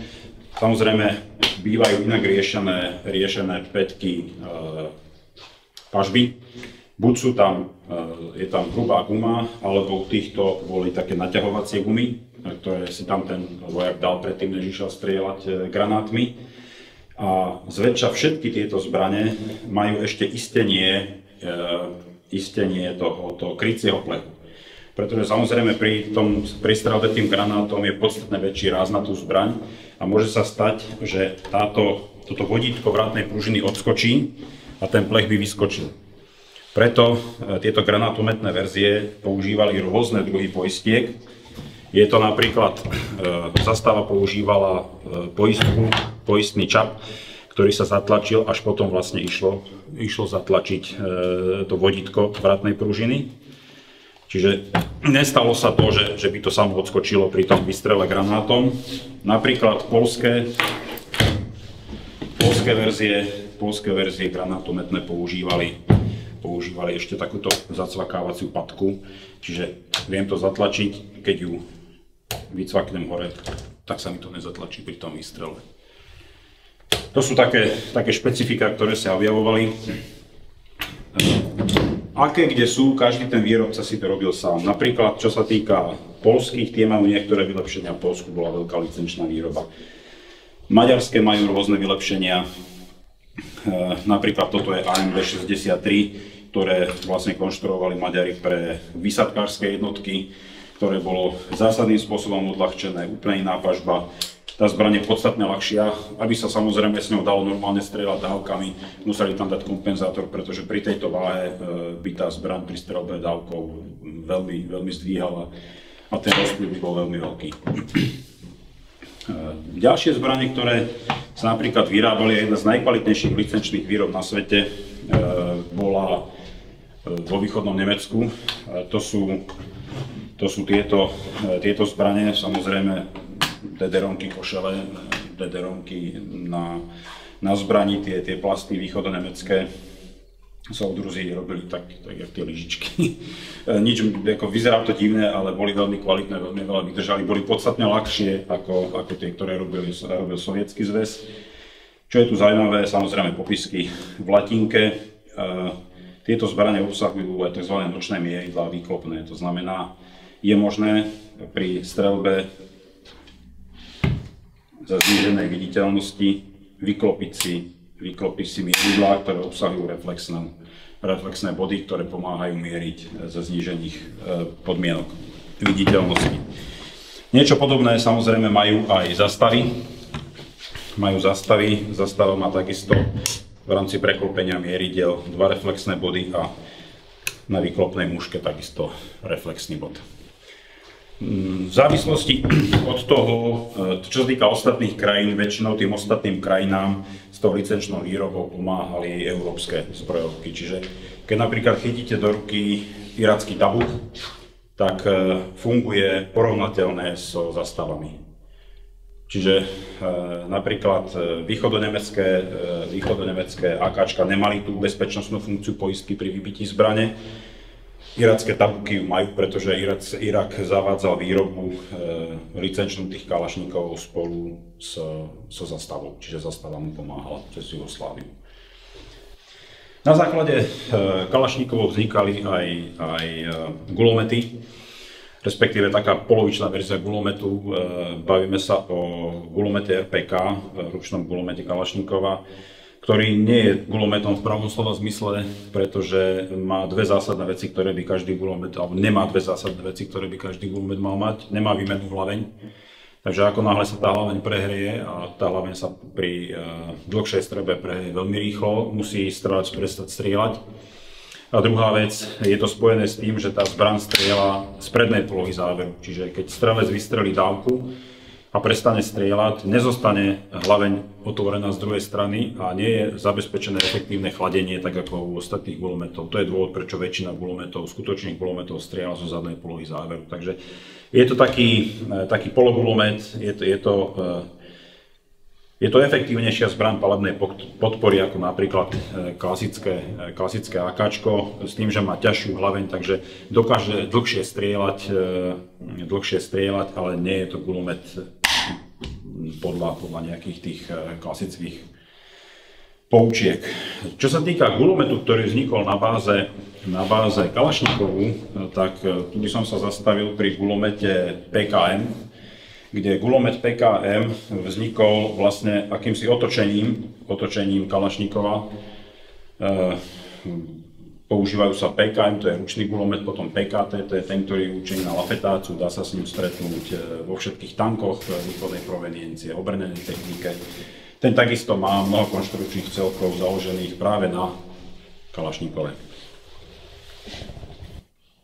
Samozrejme bývajú inak riešené pätky pažby. Buď je tam hrubá guma, alebo u týchto boli také naťahovacie gumy, ktoré si tam ten vojak dal predtým, než išiel strieľať granátmi. A zväčša všetky tieto zbrane majú ešte istenie toho krycieho plechu. Pretože samozrejme pri strelbe tým granátom je podstatne väčší ráz na tú zbraň a môže sa stať, že toto vodítko vrátnej pružiny odskočí a ten plech by vyskočil. Preto tieto granátometné verzie používali rôzne druhy poistiek. Je to napríklad, Zastava používala poistný čap, ktorý sa zatlačil, až potom vlastne išlo zatlačiť to vodítko vrátnej pružiny. Čiže nestalo sa to, že by to samo odskočilo pri tom vystrele granátom. Napríklad poľské verzie granátometné používali ešte takúto zacvakávaciu patku, čiže viem to zatlačiť, keď ju vycvaknem hore, tak sa mi to nezatlačí pri tom výstrele. To sú také špecifika, ktoré sa objavovali. Aké kde sú, každý ten výrobca si to robil sám. Napríklad, čo sa týka poľských, tie majú niektoré vylepšenia. V Poľsku bola veľká licenčná výroba. Maďarské majú rôzne vylepšenia. Napríklad toto je AMB 63, ktoré vlastne konštruovali Maďari pre vysadkárske jednotky, ktoré bolo zásadným spôsobom odľahčené, úplne iná pažba. tá zbraň je podstatne ľahšia. Aby sa samozrejme s ňou dalo normálne strieľať dávkami, museli tam dať kompenzátor, pretože pri tejto váhe by tá zbraň pri streľbe dávkou veľmi, veľmi zdvíhala a ten rozplyv by bol veľmi veľký. Ďalšie zbrane, ktoré sa napríklad vyrábali, jedna z najkvalitnejších licenčných výrob na svete, bola vo východnom Nemecku. To sú tieto zbrane, samozrejme DDR-onky, košele, DDR-onky na zbrani, tie plasty východonemecké soudruzi robili tak jak tie lyžičky. Nič, ako vyzerá to divné, ale boli veľmi kvalitné, veľmi veľa vydržali, boli podstatne ľahšie ako tie, ktoré robil Sovietsky zväz. Čo je tu zaujímavé, samozrejme popisky v latinke. Tieto zbrane obsahujú aj tzv. Nočné mieridlá výklopné, to znamená, je možné pri streľbe za zníženej viditeľnosti vyklopiť si mieridlá, ktoré obsahujú reflexné body, ktoré pomáhajú mieriť za znížených podmienok viditeľnosti. Niečo podobné samozrejme majú aj zastavy. Zastava má takisto v rámci preklopenia mieridel 2 reflexné body a na výklopnej muške takisto reflexný bod. V závislosti od toho, čo sa týka ostatných krajín, väčšinou tým ostatným krajinám s tou licenčnou výrobou pomáhali európske zbrojovky. Čiže keď napríklad chytíte do ruky iracký tabuk, tak funguje porovnateľné so zastavami. Čiže napríklad východonemecké AKčka nemali tú bezpečnostnú funkciu poistky pri vybití zbrane. Iracké tabuky ju majú, pretože Irak zavádzal výrobu licenčnú tých kalašníkov spolu so zastavou, čiže zastava mu pomáhala cez Jugosláviu. Na základe kalašníkov vznikali aj gulomety, respektíve taká polovičná verzia gulometu. Bavíme sa o gulomete RPK, ručnom gulomete kalašníkova, ktorý nie je gulometom v pravom slova zmysle, pretože má dve zásadné veci, ktoré by každý gulomet, alebo nemá dve zásadné veci, ktoré by každý gulomet mal mať. Nemá výmennú hlaveň, takže ako náhle sa tá hlaveň prehreje, a tá hlaveň sa pri dlhšej streľbe prehreje veľmi rýchlo, musí strelač prestať strieľať. A druhá vec, je to spojené s tým, že tá zbraň strieľa z prednej polohy záveru, čiže keď strelec vystrelí dávku a prestane strieľať, nezostane hlaveň otvorená z druhej strany a nie je zabezpečené efektívne chladenie, tak ako u ostatných gulometov. To je dôvod, prečo väčšina gulometov, skutočných gulometov strieľa zo zadnej polohy záveru. Takže je to taký pologulomet, je to efektívnejšia zbraň palebnej podpory ako napríklad klasické AKčko, s tým, že má ťažšiu hlaveň, takže dokáže dlhšie strieľať, ale nie je to gulomet podľa nejakých tých klasických poučiek. Čo sa týka gulometu, ktorý vznikol na báze Kalašníkovu, tak tu by som sa zastavil pri gulomete PKM, kde gulomet PKM vznikol vlastne akýmsi otočením Kalašníkova. Používajú sa PKM, to je ručný gulomet, potom PKT, to je ten, ktorý je určený na lafetáciu, dá sa s ním stretnúť vo všetkých tankoch východnej proveniencie, obrnenej technike. Ten takisto má mnoho konštrukčných celkov založených práve na Kalašníkove.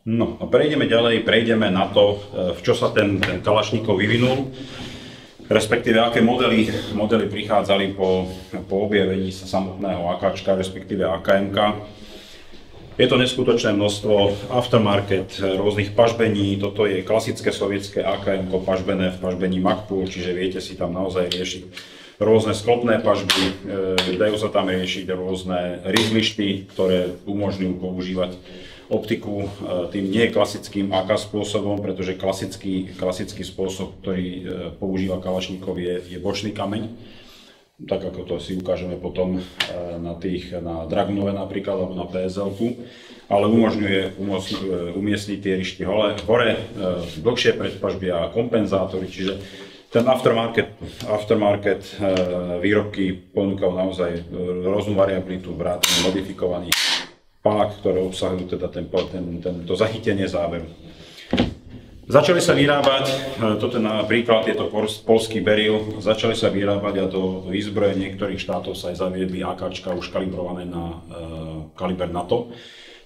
No a prejdeme na to, v čo sa ten Kalašníkov vyvinul, respektíve aké modely prichádzali po objavení sa samotného AKčka, respektíve AKMK. Je to neskutočné množstvo aftermarket rôznych pažbení. Toto je klasické sovietské AKM-ko pažbené v pažbení Magpul, čiže viete si tam naozaj riešiť rôzne sklopné pažby, dajú sa tam riešiť rôzne rizlišty, ktoré umožňujú používať optiku tým nie klasickým AK spôsobom, pretože klasický spôsob, ktorý používa Kalašníkov, je bočný kameň. Tak ako to si ukážeme potom na Dragunove napríklad, alebo na PSL-ku, ale umožňuje umiestniť tie rišty hore, dlhšie predpažby a kompenzátory, čiže ten aftermarket výrobky ponúkajú naozaj rôznu variabilitu vrátane modifikovaných pák, ktoré obsahujú teda to zachytenie záveru. Začali sa vyrábať, toto napríklad je to poľský Beryl, začali sa vyrábať a do výzbroje niektorých štátov sa aj zaviedli AKčka už kalibrované na kaliber NATO.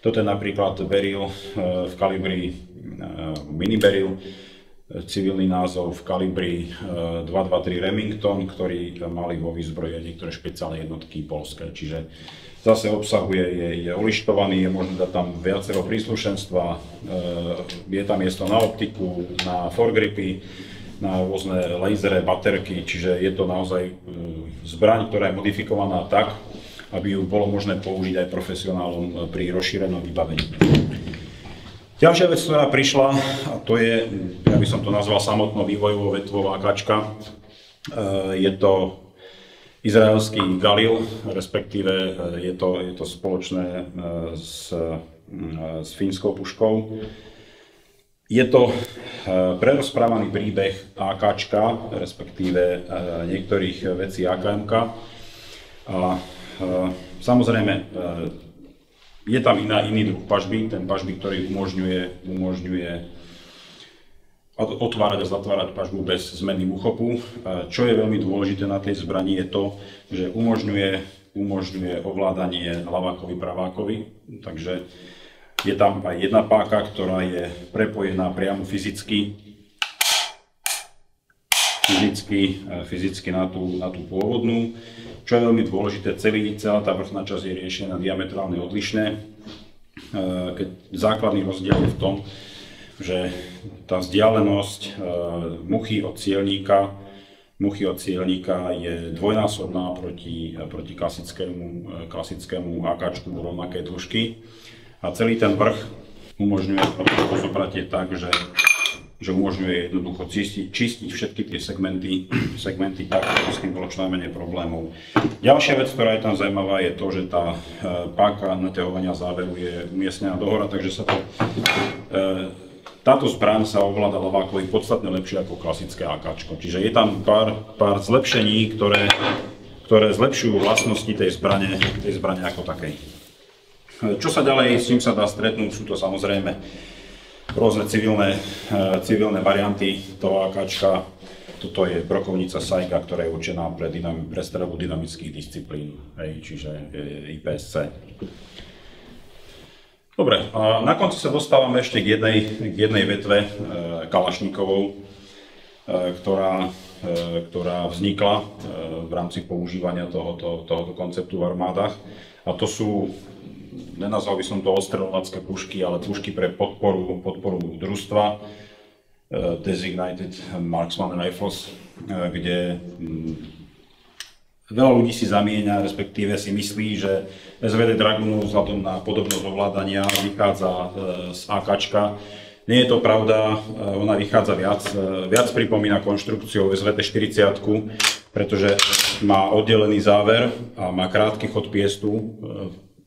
Toto je napríklad Beryl v kalibri Mini Beryl, civilný názov v kalibri 223 Remington, ktorý mali vo výzbroje niektoré špeciálne jednotky poľské. Čiže zase obsahuje, je olištovaný, je možné dať tam viacero príslušenstva, je tam miesto na optiku, na foregripy, na rôzne lasery, baterky, čiže je to naozaj zbraň, ktorá je modifikovaná tak, aby ju bolo možné použiť aj profesionálom pri rozšírenom vybavení. Ďalšia vec, ktorá prišla, a to je, ja by som to nazval samotnou vývojovou vetvou AKčka, je to izraelský Galil, respektíve je to spoločné s fínskou puškou. Je to prerozprávaný príbeh AKčka, respektíve niektorých vecí AKMK. A samozrejme, je tam iný druh pažby, ten pažby, ktorý umožňuje otvárať a zatvárať pažbu bez zmeny úchopu. Čo je veľmi dôležité na tej zbrani je to, že umožňuje ovládanie ľavákovi, pravákovi. Takže je tam aj jedna páka, ktorá je prepojená priamo fyzicky na tú pôvodnú. Čo je veľmi dôležité, celá tá vrchná časť je riešená diametrálne odlišné. Keď základný rozdiel je v tom, že tá vzdialenosť muchy od cielníka je dvojnásobná proti klasickému AKčku rovnakej dĺžky. A celý ten vrch umožňuje zobratie tak, že umožňuje jednoducho čistiť všetky tie segmenty tak, s tým bolo čo najmenej problémov. Ďalšia vec, ktorá je tam zaujímavá, je to, že tá páka naťahovania záveru je umiestnená dohora, takže táto zbraň sa ovláda ľavákovi podstatne lepšie ako klasické AKčko. Čiže je tam pár zlepšení, ktoré zlepšujú vlastnosti tej zbrane ako takej. Čo sa ďalej, s čím sa dá stretnúť, sú to samozrejme rôzne civilné varianty toho AKčka. Toto je brokovnica Saiga, ktorá je určená pre streľbu dynamických disciplín, čiže IPSC. Dobre, a na konci sa dostávame ešte k jednej vetve kalašníkovou, ktorá vznikla v rámci používania tohoto konceptu v armádach. A to sú, nenazval by som to ostreľovacké pušky, ale pušky pre podporu družstva, Designated Marksman Rifles, kde veľa ľudí si zamieňa, respektíve si myslí, že SVD Dragunu vzhľadom na podobnosť ovládania vychádza z AKčka. Nie je to pravda, ona vychádza viac pripomína konštrukciou SVD 40, pretože má oddelený záver a má krátky chod piestu.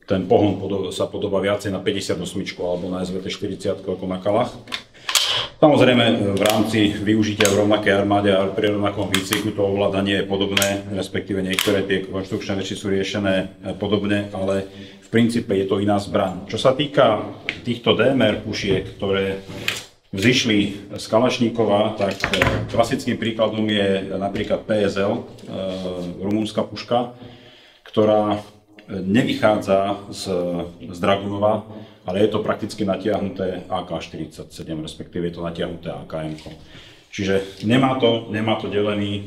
Ten pohon sa podobá viacej na 58 alebo na SVT 40 ako na kalách. Samozrejme v rámci využitia v rovnakej armáde a pri rovnakom výcviku to ovládanie je podobné, respektíve niektoré tie konštrukčné veci sú riešené podobne, ale v princípe je to iná zbraň. Čo sa týka týchto DMR pušiek, ktoré vzišli z Kalašníkova, tak klasickým príkladom je napríklad PSL, rumúnska puška, ktorá nevychádza z Dragunova, ale je to prakticky natiahnuté AK-47, respektíve je to natiahnuté AKM. Čiže nemá to delený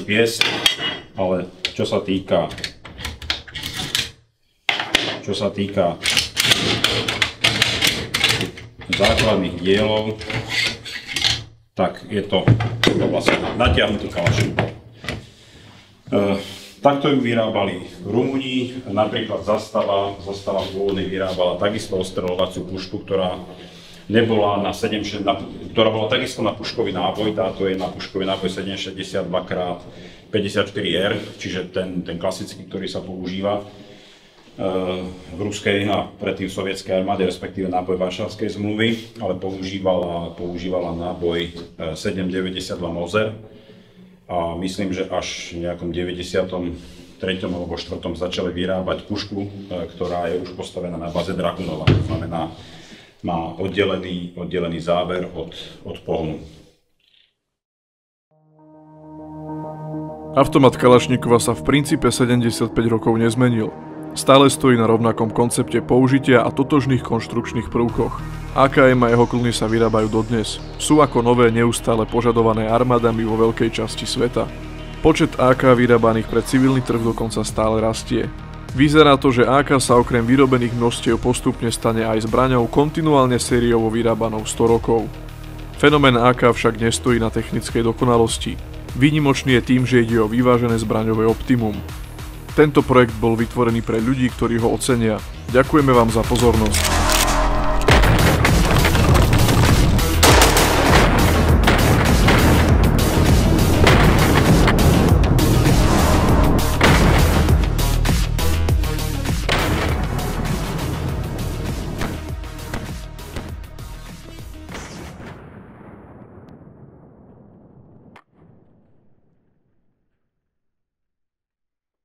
pies, ale čo sa týka základných dielov, tak je to vlastne natiahnutý Kalašníkov. Takto ju vyrábali Rumúni, napríklad Zastava pôvodne vyrábala takisto ostreľovaciu pušku, ktorá bola takisto na puškový náboj, táto je na puškový náboj 7,62x54R, čiže ten klasický, ktorý sa používa v ruskej a predtým sovietskej armáde, respektíve náboj Varšavskej zmluvy, ale používala náboj 7,92 Moser. A myslím, že až v nejakom 93. 2003. alebo 2004. začali vyrábať pušku, ktorá je už postavená na báze Dragunova. To znamená, má oddelený záber od pohonu. Automat Kalašníkova sa v princípe 75 rokov nezmenil. Stále stojí na rovnakom koncepte použitia a totožných konštrukčných prvkoch. AKM a jeho klony sa vyrábajú dodnes. Sú ako nové neustále požadované armádami vo veľkej časti sveta. Počet AK vyrábaných pre civilný trh dokonca stále rastie. Vyzerá to, že AK sa okrem vyrobených množstiev postupne stane aj zbraňou kontinuálne sériovo vyrábanou 100 rokov. Fenomén AK však nestojí na technickej dokonalosti. Výnimočný je tým, že ide o vyvážené zbraňové optimum. Tento projekt bol vytvorený pre ľudí, ktorí ho ocenia. Ďakujeme vám za pozornosť.